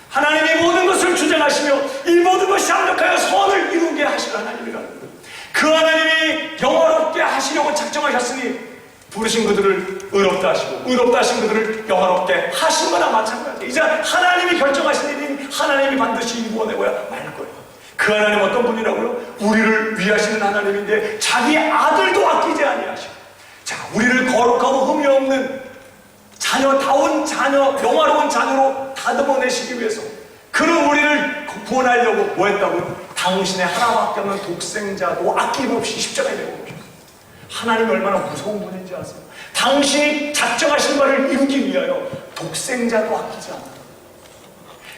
하나님이 모든 것을 주장하시며 이 모든 것이 합력하여 선을 이루게 하실 하나님이라는 거예요. 그 하나님이 영화롭게 하시려고 작정하셨으니 부르신 그들을 의롭다 하시고 의롭다 하신 그들을 영화롭게 하신 거나 마찬가지예요. 이제 하나님이 결정하신 일인 하나님이 반드시 이루어내고야 말 거예요. 그 하나님 어떤 분이라고요? 우리를 위하시는 하나님인데 자기 아들도 아끼지 아니하시고, 자, 우리를 거룩하고 흠이 없는 자녀다운 자녀, 영화로운 자녀로 다듬어내시기 위해서 그는 우리를 구원하려고 뭐 했다고요? 당신의 하나밖에 없는 독생자도 아낌없이 십자가에 내고 오셨어요. 하나님이 얼마나 무서운 분인지 아세요? 당신이 작정하신 바를 이루기 위하여 독생자도 아끼지 않아요.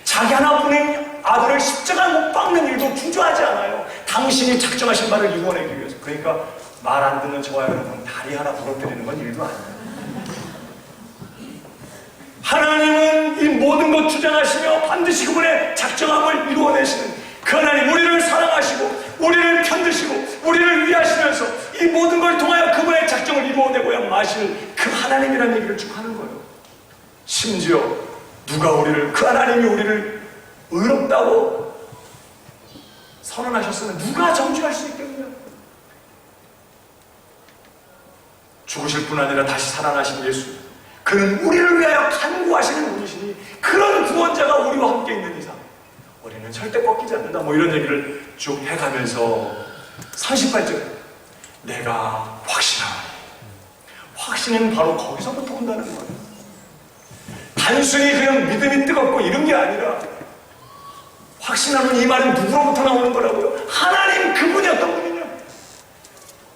자기 하나뿐인 아들을 십자가에 못 박는 일도 주저하지 않아요. 당신이 작정하신 바를 이루어내기 위해서. 그러니까 말 안 듣는 저와 여러분 다리 하나 부러뜨리는 건 일도 아니에요. 하나님은 이 모든 것 주장하시며 반드시 그분의 작정함을 이루어내시는 그 하나님, 우리를 사랑하시고 우리를 편드시고 우리를 위하시면서 이 모든 걸 통하여 그분의 작정을 이루어내고야 마실 그 하나님이라는 얘기를 쭉 하는 거예요. 심지어 누가 우리를, 그 하나님이 우리를 의롭다고 선언하셨으면 누가 정죄할 수 있겠느냐? 죽으실 뿐 아니라 다시 살아나신 예수, 그는 우리를 위하여 간구하시는 분이시니 그런 구원자가 우리와 함께 있는 이상 우리는 절대 꺾이지 않는다. 뭐 이런 얘기를 쭉 해가면서 38절, 내가 확신하노니. 확신은 바로 거기서부터 온다는 거예요. 단순히 그냥 믿음이 뜨겁고 이런 게 아니라, 확신하는 이 말은 누구로부터 나오는 거라고요? 하나님 그분이 어떤 분이냐?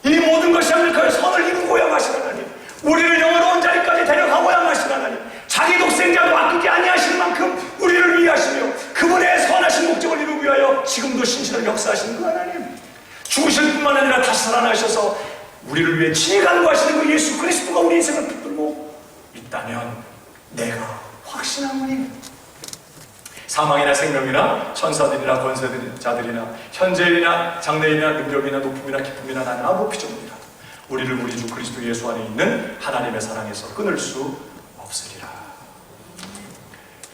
이 모든 것이 합력하여 선을 이루고야 하신 하나님, 우리를 영원한 자리까지 데려가고야 하신 하나님, 자기 독생자도 아끼지 아니하시는 만큼 우리를 위하시며 그분의 선하신 목적을 이루기 위하여 지금도 신실하게 역사하시는 그 하나님, 죽으실 뿐만 아니라 다시 살아나셔서 우리를 위해 친히 간구하시는 그 예수 그리스도가 우리 인생을 붙들고 있다면 내가 확신하노니. 사망이나 생명이나 천사들이나 권세자들이나 현재이나 장래이나 능력이나 높음이나 기쁨이나 나는 아무 피조물이라 우리를 우리 주 그리스도 예수 안에 있는 하나님의 사랑에서 끊을 수 없으리라.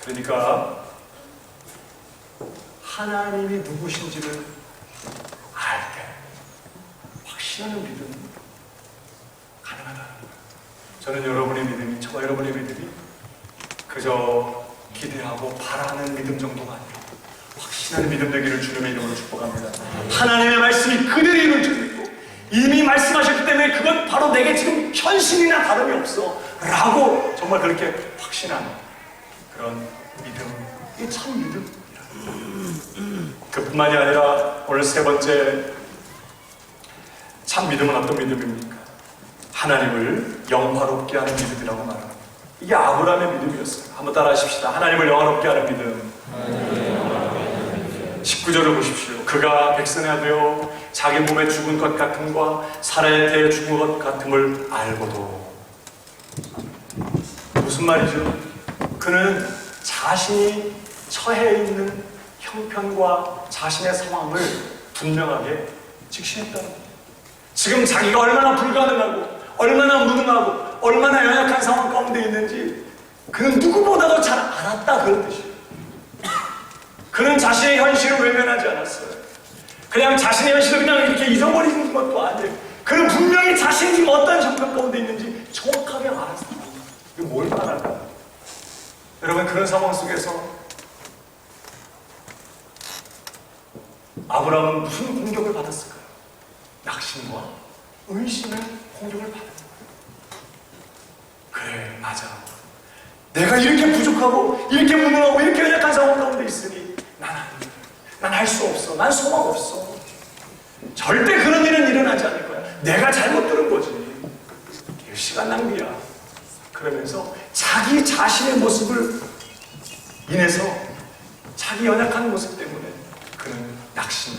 그러니까 하나님이 누구신지를 알 때 확신하는 믿음이 가능하다는 거예요. 저는 여러분의 믿음이, 저와 여러분의 믿음이 그저 기대하고 바라는 믿음 정도가 아니라 확신하는 믿음 되기를 주님의 이름으로 축복합니다. 하나님의 말씀이 그대로 이룰 줄 믿고 이미 말씀하셨기 때문에 그건 바로 내게 지금 현실이나 다름이 없어 라고 정말 그렇게 확신하는 그런 믿음, 이게 참 믿음이라. 그뿐만이 아니라 오늘 세 번째 참 믿음은 어떤 믿음입니까? 하나님을 영화롭게 하는 믿음이라고 말합니다. 이게 아브라함의 믿음이었어요. 한번 따라 하십시다. 하나님을 영화롭게 하는 믿음. 19절을 보십시오. 그가 백성이 되어 자기 몸에 죽은 것 같음과 사라의 태에 죽은 것 같음을 알고도. 무슨 말이죠? 그는 자신이 처해 있는 형편과 자신의 상황을 분명하게 직시했다는 거예요. 지금 자기가 얼마나 불가능하고 얼마나 무능하고 얼마나 연약한 상황 가운데 있는지 그는 누구보다도 잘 알았다, 그런 뜻이에요. 그는 자신의 현실을 외면하지 않았어요. 그냥 자신의 현실을 그냥 이렇게 잊어버리는 것도 아니에요. 그는 분명히 자신이 지금 어떤 형편 가운데 있는지 정확하게 알았어요. 이게 뭘 말할까요? 여러분, 그런 상황 속에서 아브라함은 무슨 공격을 받았을까요? 낙심과 의심의 공격을 받은 거예요. 그래, 맞아. 내가 이렇게 부족하고 이렇게 무능하고 이렇게 연약한 상황 가운데 있으니 난 할 수 없어. 난 소망 없어. 절대 그런 일은 일어나지 않을 거야. 내가 잘못 들은 거지. 이거 시간 낭비야. 그러면서 자기 자신의 모습을 인해서 자기 연약한 모습 때문에 그는 낙심,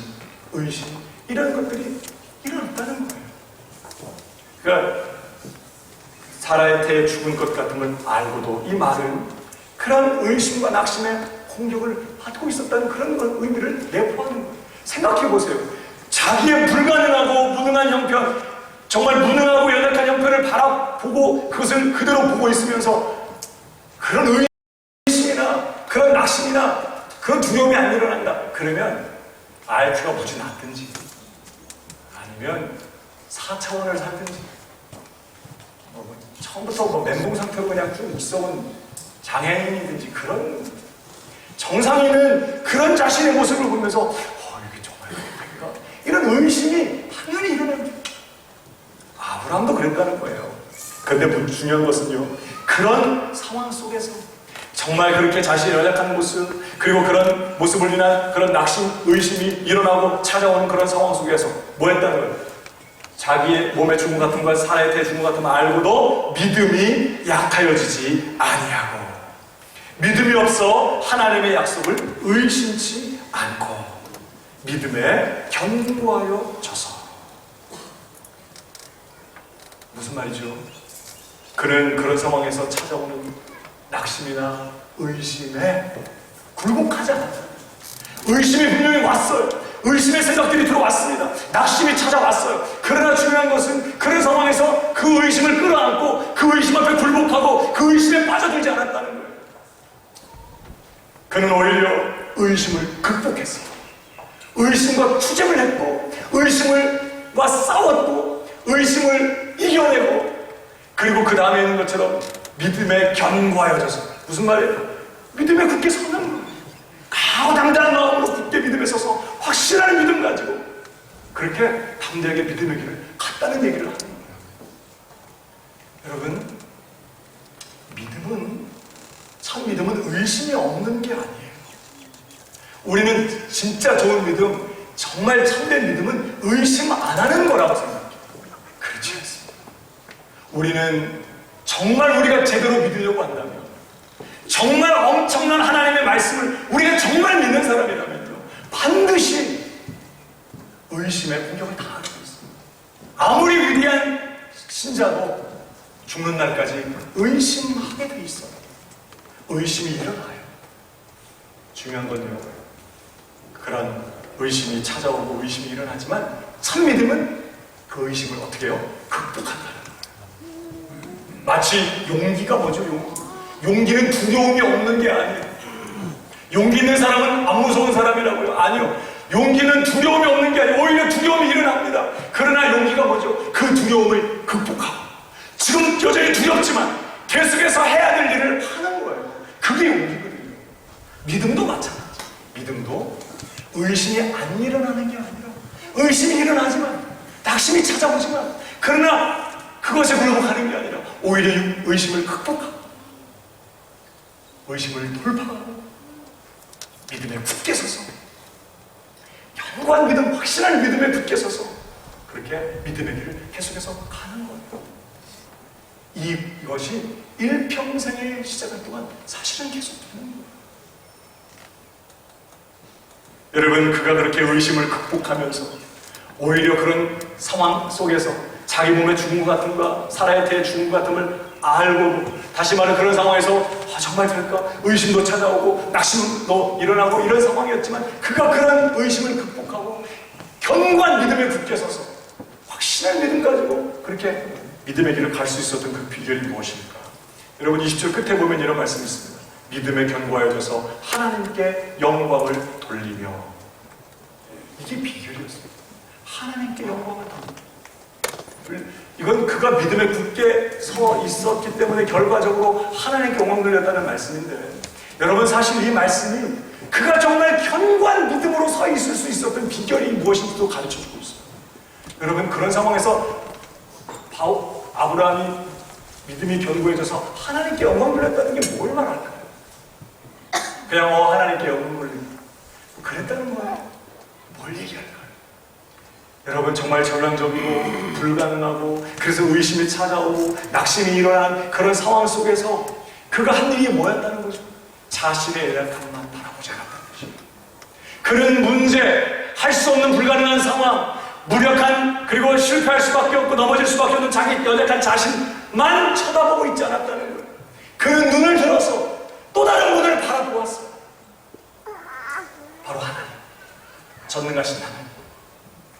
의심 이런 것들이 일어났다는 거예요. 그러니까 사라의 태에 죽은 것 같음을 알고도 이 말은 그런 의심과 낙심의 공격을 받고 있었다는 그런 의미를 내포하는 거예요. 생각해 보세요. 자기의 불가능하고 무능한 형편, 정말 무능하고 연약한 형편을 바라보고 그것을 그대로 보고 있으면서 그런 의심이나 그런 낙심이나 그런 두려움이 안 일어난다. 그러면 IQ가 무지 낮든지 아니면 4차원을 살든지 처음부터 멘붕 상태로 그냥 쭉 있어온 장애인이든지 그런 정상인은 그런 자신의 모습을 보면서 이게 정말 그럴까? 이런 의심이 당연히 일어납니다. 아브라함도 그랬다는 거예요. 그런데 중요한 것은요, 그런 상황 속에서 정말 그렇게 자신의 연약한 모습 그리고 그런 모습을 인한 그런 낙심, 의심이 일어나고 찾아오는 그런 상황 속에서 뭐 했다는 거예요? 자기의 몸에 죽음 같은 걸 사라의 태에 죽음 같은 걸 알고도 믿음이 약하여지지 아니하고 믿음이 없어 하나님의 약속을 의심치 않고 믿음에 견고하여 져서. 무슨 말이죠? 그는 그런 상황에서 찾아오는 낙심이나 의심에 굴복하지 않았어요. 의심이 분명히 왔어요. 의심의 생각들이 들어왔습니다. 낙심이 찾아왔어요. 그러나 중요한 것은 그런 상황에서 그 의심을 끌어안고 그 의심 앞에 굴복하고 그 의심에 빠져들지 않았다는 거예요. 그는 오히려 의심을 극복했어요. 의심과 투쟁을 했고 의심과 싸웠고 의심을 이겨내고 그리고 그 다음에 있는 것처럼 믿음에 견고하여져서 무슨 말이에요? 믿음에 굳게 서는 거예요. 강하고 당당한 마음으로 굳게 믿음에 서서 확실한 믿음 가지고 그렇게 담대하게 믿음의 길을 갔다는 얘기를 하는 거예요. 여러분, 믿음은 참 믿음은 의심이 없는 게 아니에요. 우리는 진짜 좋은 믿음, 정말 참된 믿음은 의심 안 하는 거라고 생각해요. 그렇지 않습니다. 우리는 정말 우리가 제대로 믿으려고 한다면, 정말 엄청난 하나님의 말씀을 우리가 정말 믿는 사람이라면요, 반드시 의심의 공격을 당하고 있습니다. 아무리 위대한 신자도 죽는 날까지 의심하게 돼 있어요. 의심이 일어나요. 중요한 건요, 그런 의심이 찾아오고 의심이 일어나지만 참 믿음은 그 의심을 어떻게 해요? 극복한다는 거예요. 마치 용기가 뭐죠? 용기는 두려움이 없는 게 아니에요. 용기 있는 사람은 안 무서운 사람이라고요? 아니요. 용기는 두려움이 없는 게 아니에요. 오히려 두려움이 일어납니다. 그러나 용기가 뭐죠? 그 두려움을 극복하고 지금 여전히 두렵지만 계속해서 해야 될 일을 하는 거예요. 그게 용기거든요. 믿음도 마찬가지예요. 믿음도 의심이 안 일어나는 게 아니라 의심이 일어나지만 낙심이 찾아오지만 그러나 그것에 굴복하는 게 아니라 오히려 의심을 극복하고 의심을 돌파하고 믿음에 굳게 서서 견고한 믿음, 확실한 믿음에 굳게 서서 그렇게 믿음의 길을 계속해서 가는 거예요. 이것이 일평생의 시작은 동안 사실은 계속 되는 거예요. 여러분, 그가 그렇게 의심을 극복하면서 오히려 그런 상황 속에서 자기 몸에 죽은 것 같음과 살아야 될 죽은 것 같음을 알고 다시 말해 그런 상황에서 정말 될까? 의심도 찾아오고 낙심도 일어나고 이런 상황이었지만 그가 그런 의심을 극복하고 견고한 믿음에 굳게 서서 확실한 믿음 가지고 그렇게 믿음의 길을 갈 수 있었던 그 비결이 무엇입니까? 여러분 20절 끝에 보면 이런 말씀이 있습니다. 믿음에 견고하여져서 하나님께 영광을 돌리며. 이게 비결이었습니다. 하나님께 영광을 돌리며. 이건 그가 믿음에 굳게 서 있었기 때문에 결과적으로 하나님께 영광 돌렸다는 말씀인데, 여러분 사실 이 말씀이 그가 정말 견고한 믿음으로 서 있을 수 있었던 비결이 무엇인지도 가르쳐주고 있어요. 여러분 그런 상황에서 아브라함이 믿음이 견고해져서 하나님께 영광 돌렸다는 게 뭘 말할까요? 그냥 하나님께 영광 돌리고 그랬다는 거예요. 뭘 얘기할까요? 여러분 정말 절망적이고 불가능하고 그래서 의심이 찾아오고 낙심이 일어난 그런 상황 속에서 그가 한 일이 뭐였다는 거죠? 자신의 연약함만 바라보지 않았다는 거죠. 그런 문제, 할 수 없는 불가능한 상황, 무력한 그리고 실패할 수밖에 없고 넘어질 수밖에 없는 자기 연약한 자신만 쳐다보고 있지 않았다는 거예요. 그 눈을 들어서 또 다른 문을 바라보았어요. 바로 하나님, 전능하신 하나님,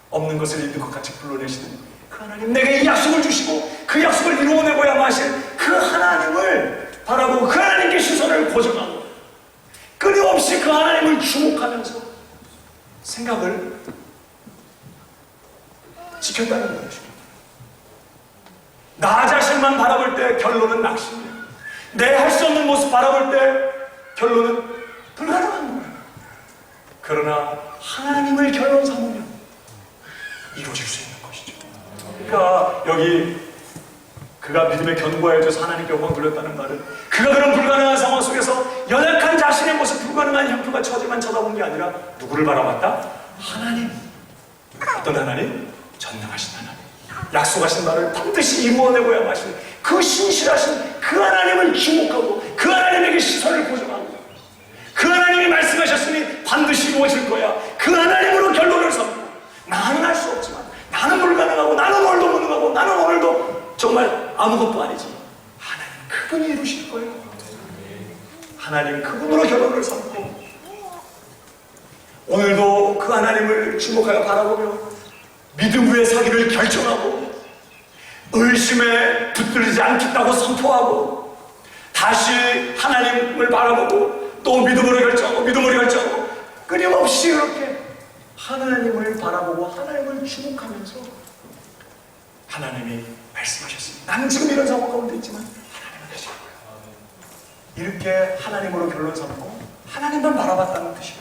없는 것을 있는 것 같이 불러내시는 그 하나님, 내게 이 약속을 주시고 그 약속을 이루어내고야 마실 그 하나님을 바라보고 그 하나님께 시선을 고정하고 끊임없이 그 하나님을 주목하면서 생각을 지켰다는 것입니다. 나 자신만 바라볼 때 결론은 낙심이에요. 내 할 수 없는 모습 바라볼 때 결론은 불가능한 거예요. 그러나 하나님을 결론 삼으면 이루어질 수 있는 것이죠. 그러니까 여기 그가 믿음에 견고해져서 하나님께 영광 돌렸다는 말은 그가 그런 불가능한 상황 속에서 연약한 자신의 모습, 불가능한 형편과 처지만 쳐다본 게 아니라 누구를 바라봤다? 하나님. 어떤 하나님? 전능하신 하나님. 약속하신 말을 반드시 이루어내고야 마신 그 신실하신 그 하나님을 주목하고 그 하나님에게 시선을 고정하고 그 하나님이 말씀하셨으니 반드시 이루어질 거야. 그 하나님으로 결론을 삼고 나는 할 수 없지만 나는 불가능하고 나는 오늘도 무능하고 나는 오늘도 정말 아무것도 아니지. 하나님 그분이 이루실 거예요. 하나님 그분으로 결론을 삼고 오늘도 그 하나님을 주목하여 바라보며 믿음 위에 서기를 결정하고 의심에 붙들리지 않겠다고 선포하고 다시 하나님을 바라보고 또 믿음으로 결정하고 끊임없이 그렇게 하나님을 바라보고 하나님을 주목하면서 하나님이 말씀하셨습니다. 나는 지금 이런 상황 가운데 있지만 하나님은 하실 거예요. 이렇게 하나님으로 결론 삼고 하나님만 바라봤다는 뜻이에요.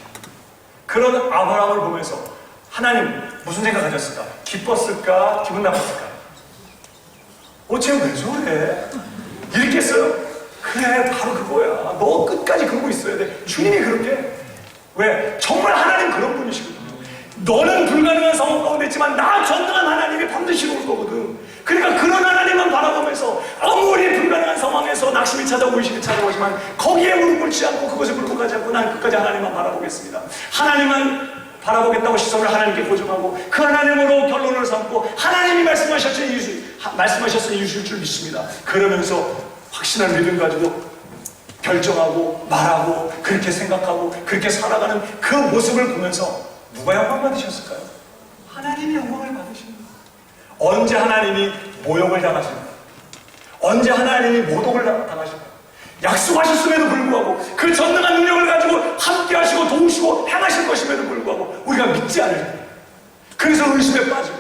그런 아브라함을 보면서 하나님 무슨 생각하셨을까? 기뻤을까? 기분 나빴을까? 쟤 왜 저래? 이렇게 했어요? 그래, 바로 그거야. 너 끝까지 그러고 있어야 돼. 주님이 그렇게. 왜? 정말 하나님 그런 분이시거든요. 너는 불가능한 상황 가운데 있지만 나 전능한 하나님이 반드시 올 거거든. 그러니까 그런 하나님만 바라보면서 아무리 불가능한 상황에서 낙심이 찾아오고 의식이 찾아오지만 거기에 무릎 꿇지 않고 그것을 굴복하지 않고 난 끝까지 하나님만 바라보겠습니다. 하나님만 바라보겠다고 시선을 하나님께 고정하고 그 하나님으로 결론을 삼고 하나님이 말씀하셨으니 이루실 줄 믿습니다. 그러면서 확신한 믿음 가지고 결정하고 말하고 그렇게 생각하고 그렇게 살아가는 그 모습을 보면서 누가 영광 받으셨을까요? 하나님이 영광을 받으십니다. 언제 하나님이 모욕을 당하십니까? 언제 하나님이 모독을 당하십니까? 약속하셨음에도 불구하고 그 전능한 능력을 가지고 함께 하시고 도우시고 행하실 것임에도 불구하고 우리가 믿지 않을 때 그래서 의심에 빠지고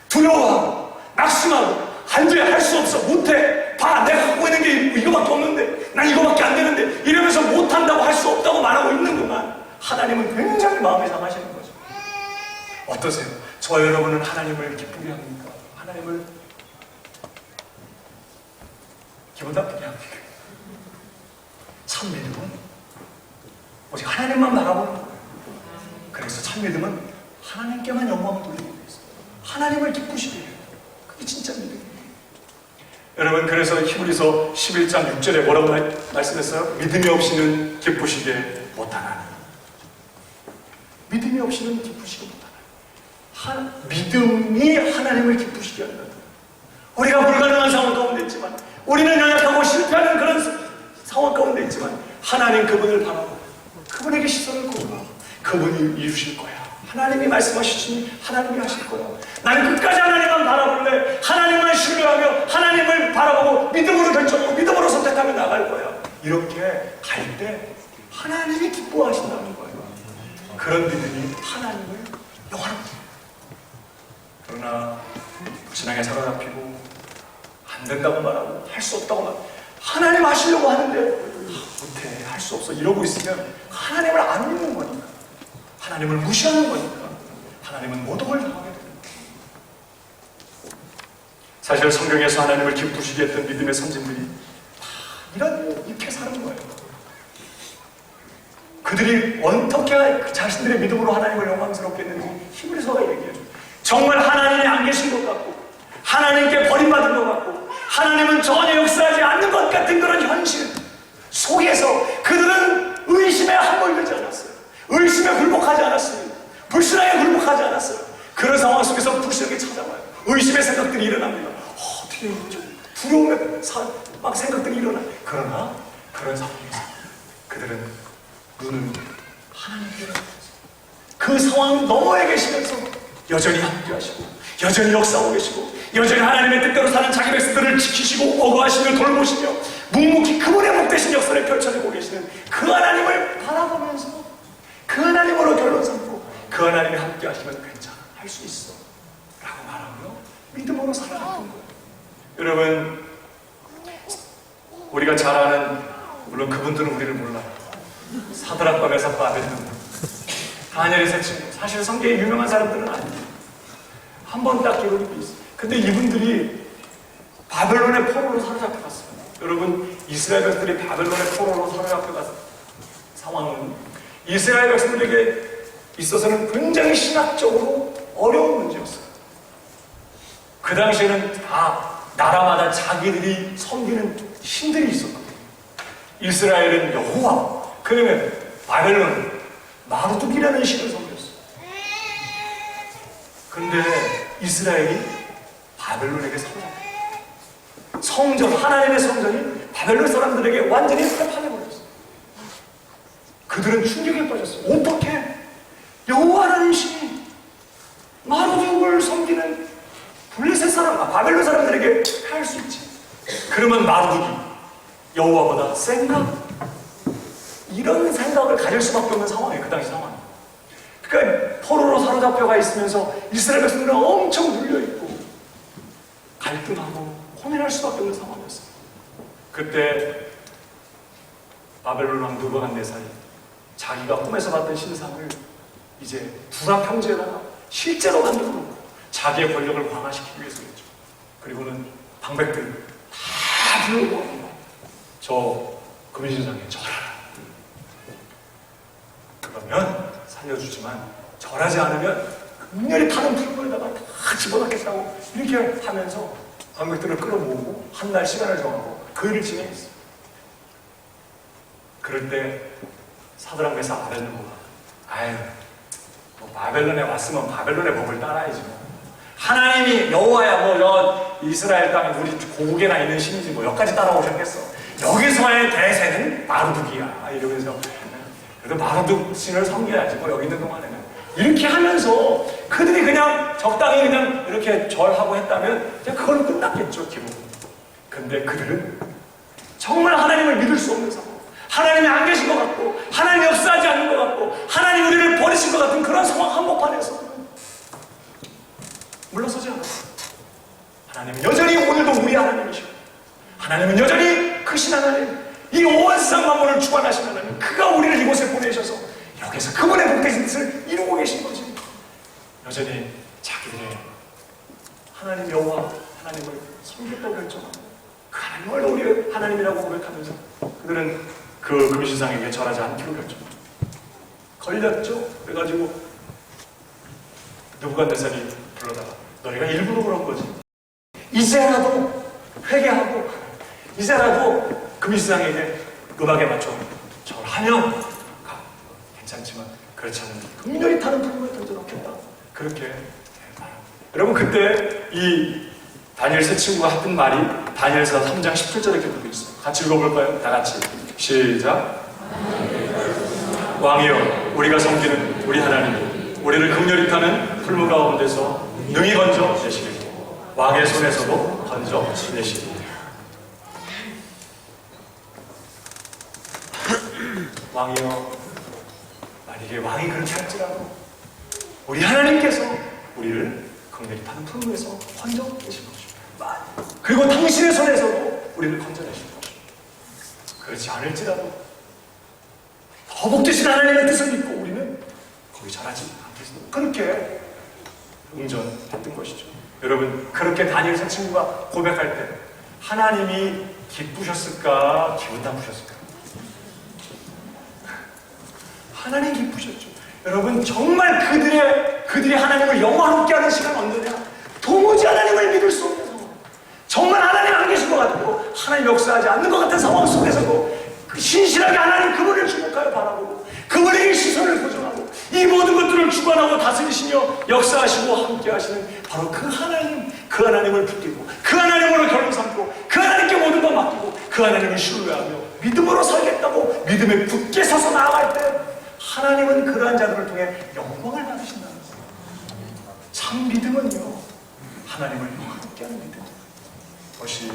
두려워하고 낙심하고 안 돼, 할 수 없어, 못해, 봐, 내가 갖고 있는 게 이거밖에 없는데 난 이거밖에 안 되는데 이러면서 못한다고 할 수 없다고 말하고 있는 동안 하나님은 굉장히 마음이 상하시는 거죠. 어떠세요? 저와 여러분은 하나님을 기쁘게 합니까? 하나님을 기분 나쁘게 합니까? 참 믿음은 오직 하나님만 바라보는 거예요. 그래서 참 믿음은 하나님께만 영광을 돌리기 위해서 하나님을 기쁘시게 해요. 그게 진짜 믿음이에요. 여러분, 그래서 히브리서 11장 6절에 뭐라고 말씀했어요? 믿음이 없이는 기쁘시게 못하나니. 믿음이 없이는 기쁘시게 못하나니. 믿음이 하나님을 기쁘시게 한다. 우리가 불가능한 상황 가운데 있지만 우리는 연약하고 실패하는 그런 상황 가운데 있지만 하나님 그분을 바라보고 그분에게 시선을 고정하고 그분이 이루실 거야. 하나님이 말씀하시니 하나님이 하실 거야. 나는 끝까지 하나님만 바라볼래. 하나님만 신뢰하며 하나님을 바라보고 믿음으로 결정하고 믿음으로 선택하며 나갈 거야. 이렇게 갈 때 하나님이 기뻐하신다는 거예요. 그런 믿음이 하나님을 영원합니다. 그러나 불신하게 사로잡히고 안 된다고 말하고 할 수 없다고 말하고 하나님 하시려고 하는데 못해, 할 수 없어 이러고 있으면 하나님을 안 믿는 거니까, 하나님을 무시하는 거니까 하나님은 모독을 당하게 됩니다. 사실 성경에서 하나님을 기쁘시게 했던 믿음의 선진들이 다 이렇게 사는 거예요. 그들이 어떻게 자신들의 믿음으로 하나님을 영광스럽게 했는지 히브리서가 얘기해줘. 정말 하나님이 안 계신 것 같고 하나님께 버림받은 것 같고 하나님은 전혀 역사하지 않는 것 같은 그런 현실 속에서 그들은 의심에 함몰되지 않았어요. 의심에 굴복하지 않았습니다. 불신앙에 굴복하지 않았어요. 그런 상황 속에서 불신하게 찾아와요. 의심의 생각들이 일어납니다. 어떻게 좀 두려움의 막 생각들이 일어나요. 그러나 그런 상황에서 그들은 눈을 하나님께 그 상황 너머에 계시면서 여전히 함께 하시고 여전히 역사하고 계시고 여전히 하나님의 뜻대로 사는 자기 백성들을 지키시고 어거하시며 돌보시며 묵묵히 그분의 복되신 역사를 펼쳐지고 계시는 그 하나님을 바라보면서 그 하나님으로 결론 삼고 그 하나님이 함께 하시면 괜찮아, 할 수 있어 라고 말하고요 믿음으로 살아가는 거예요. 여러분, 우리가 잘 아는, 물론 그분들은 우리를 몰라요. 사드락과 메삭과 아벤느고, 다니엘의 세 친구, 사실 성경에 유명한 사람들은 아니에요. 한 번 딱 기록이 있어요. 근데 이분들이 바벨론의 포로로 사로잡혀갔어요. 여러분, 이스라엘 백성들이 바벨론의 포로로 사로잡혀갔어요. 상황은 이스라엘 백성들에게 있어서는 굉장히 신학적으로 어려운 문제였어요. 그 당시에는 다 나라마다 자기들이 섬기는 신들이 있었거든요. 이스라엘은 여호와, 그러면 바벨론은 마르둑이라는 신을 섬겼어요. 근데 이스라엘이 바벨론에게 사로잡혔어요. 성전, 하나님의 성전이 바벨론 사람들에게 완전히 패판해버렸어요. 그들은 충격에 빠졌어요. 어떻게 여호와라는 신이 마르둑을 섬기는 블레셋 사람, 바벨론 사람들에게 할 수 있지? 그러면 마르둑이 여호와보다 센가? 이런 생각을 가질 수밖에 없는 상황이에요. 그 당시 상황이. 그러니까 포로로 사로잡혀가 있으면서 이스라엘 백성들은 엄청 눌려있고 갈등하고 고민할 수밖에 없는 상황이었어요. 그때 바벨론 왕 느부갓네살이 자기가 꿈에서 봤던 신상을 이제 두각 형제에다가 실제로 만들어 놓고 자기의 권력을 강화시키기 위해서였죠. 그리고는 방백들 다 불러모아서 저 금신상에 절하라. 그러면 살려주지만 절하지 않으면 극렬히 타는 풀물에다가 다 집어넣겠다고 이렇게 하면서 방백들을 끌어모으고 한 달 시간을 정하고 그 일을 진행했어요. 그럴 때 사드락 메삭 아벳느고가 아유 뭐 바벨론에 왔으면 바벨론의 법을 따라야지 뭐. 하나님이 여호와야 뭐 이스라엘 땅에 우리 고국에나 있는 신이지 뭐 여기까지 따라오셨겠어. 여기서의 대세는 마르둑이야 이러면서 그래도 마르둑 신을 섬겨야지 뭐 여기 있는 동안에는 이렇게 하면서 그들이 그냥 적당히 그냥 이렇게 절하고 했다면 그냥 그걸로 끝났겠죠 기분. 근데 그들은 정말 하나님을 믿을 수 없는 상황, 하나님이 안 계신 것 같고 하나님이 역사하지 않는 것 같고 하나님 우리를 버리신 것 같은 그런 상황 한복판에서 물러서지 않았어요. 하나님은 여전히 오늘도 우리 하나님이시고 하나님은 여전히 크신 하나님, 이 온 세상 만물을 주관하신 하나님, 그가 우리를 이곳에 보내셔서 여기서 그분의 복되신 뜻을 이루고 계신 거지. 여전히 자기들의 하나님 여호와 하나님을 섬겼다고 결정하고 그 하나님을 우리 하나님이라고 고백하면서 그들은 그 금신상에게 절하지 않기로 결정합니다. 걸렸죠? 그래가지고 느부갓네살이 불러다가 너희가 일부러 그런 거지. 이제라도 회개하고 이제라도 금신상에게 음악에 맞춰 절하면 괜찮지만 그렇지 않으면 극렬히 타는 불문에 던져놓겠다. 그렇게 말합니다. 여러분 그때 이 다니엘 세 친구가 했던 말이 다니엘서 3장 17절에 기록되어 있어요. 같이 읽어볼까요? 다 같이 시작. 왕이여 우리가 섬기는 우리 하나님 우리를 극렬히 타는 풀무 가운데서 능히 건져 내시리고 왕의 손에서도 건져 내시리니 왕이여 만약에 왕이 그렇게 할지라도 우리 하나님께서 우리를 극렬히 타는 풀무에서 건져 내실 것입니다. 그리고 당신의 손에서도 우리를 건져내실 것입니다. 그렇지 않을지라도 더 복되신 하나님의 뜻을 믿고 우리는 거기 절하지 않겠습니다. 그렇게 응전했던 것이죠. 여러분 그렇게 다니엘 세 친구가 고백할 때 하나님이 기쁘셨을까 기분 나쁘셨을까? 하나님 기쁘셨죠. 여러분 정말 그들이 하나님을 영화롭게 하는 시간 언제냐? 도무지 하나님을 믿을 수 없는 상황, 정말 하나님 안 계신 것 같고 하나님 역사하지 않는 것 같은 상황 속에서도 신실하게 하나님 그분을 주목하여 바라보고 그분에게 시선을 고정하고 이 모든 것들을 주관하고 다스리시며 역사하시고 함께 하시는 바로 그 하나님을 붙들고 그 하나님으로 결혼 삼고 그 하나님께 모든 것 맡기고 그 하나님을 신뢰하며 믿음으로 살겠다고 믿음에 굳게 서서 나아갈 때 하나님은 그러한 자들을 통해 영광을 받으신다는 거예요. 참 믿음은요 하나님을 영광롭게 하는 믿음, 그것이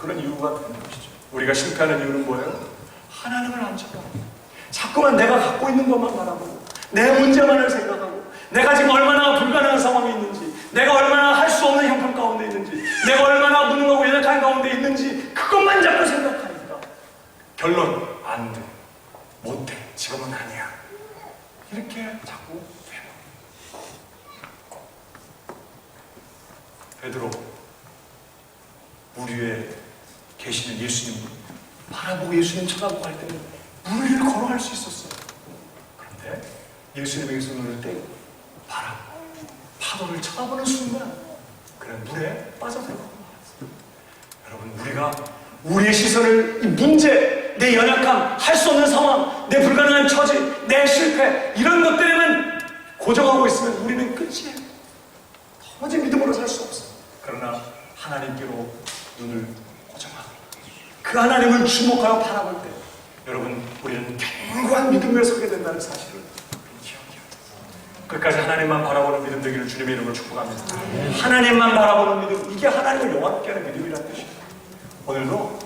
그런 이유가 되는 것이죠. 우리가 실패하는 이유는 뭐예요? 하나님을 안 쳐다보고 자꾸만 내가 갖고 있는 것만 바라보고 내 문제만을 생각하고 내가 지금 얼마나 불가능한 상황이 있는지, 내가 얼마나 할 수 없는 형편 가운데 있는지, 내가 얼마나 무능하고 연약한 가운데 있는지 그것만 자꾸 생각하니까 결론 안 돼, 못해, 지금은 아니야 이렇게 자꾸 돼요. 베드로 물 위에 계시는 예수님을 바라보고 예수님 쳐다보고 할 때는 물 위를 걸어갈 수 있었어요. 그런데 예수님에게서 눈을 떼고 파도를 쳐다보는 순간 그는 물에 빠져들어가고 말았어요. 여러분 우리가 우리의 시선을 이 문제, 내 연약함, 할 수 없는 상황, 내 불가능한 처지, 내 실패 이런 것들에만 고정하고 있으면 우리는 끝이에요. 도무지 믿음으로 살 수 없어요. 그러나 하나님께로 눈을 고정하고 그 하나님을 주목하여 바라볼 때 여러분 우리는 견고한 믿음을 서게 된다는 사실을 기억해요. 끝까지 하나님만 바라보는 믿음 되기를 주님의 이름으로 축복합니다. 하나님만 바라보는 믿음, 이게 하나님을 영화롭게 하는 믿음이라는 뜻이에요. 오늘도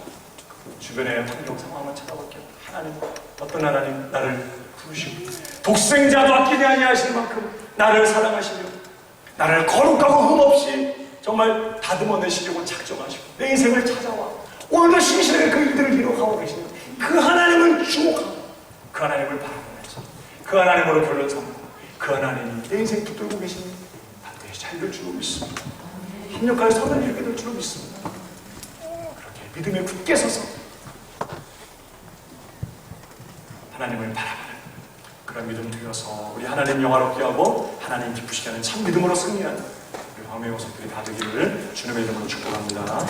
주변의 환경 상황만 쳐다볼게요. 하나님, 어떤 하나님 나를 부르시고 독생자도 아끼지 아니하실 만큼 나를 사랑하시며 나를 거룩하고 흠없이 정말 다듬어내시려고 작정하시고 내 인생을 찾아와 오늘도 신실하게 그 일들을 이루어가고 계시는 그 하나님은 주목하고 그 하나님을 바라보면서 그 하나님으로 결론 삼고 그 하나님이 내 인생 붙들고 계시는 반드시 잘 될 줄로 믿습니다. 협력하여 선을 이루게 될 줄로 믿습니다. 그렇게 믿음에 굳게 서서 하나님을 바라보는 그런 믿음 되어서 우리 하나님 영화롭게 하고 하나님 기쁘시게 하는 참 믿음으로 승리하는 우리 황매호 성들이 다 되기를 주님의 이름으로 축복합니다.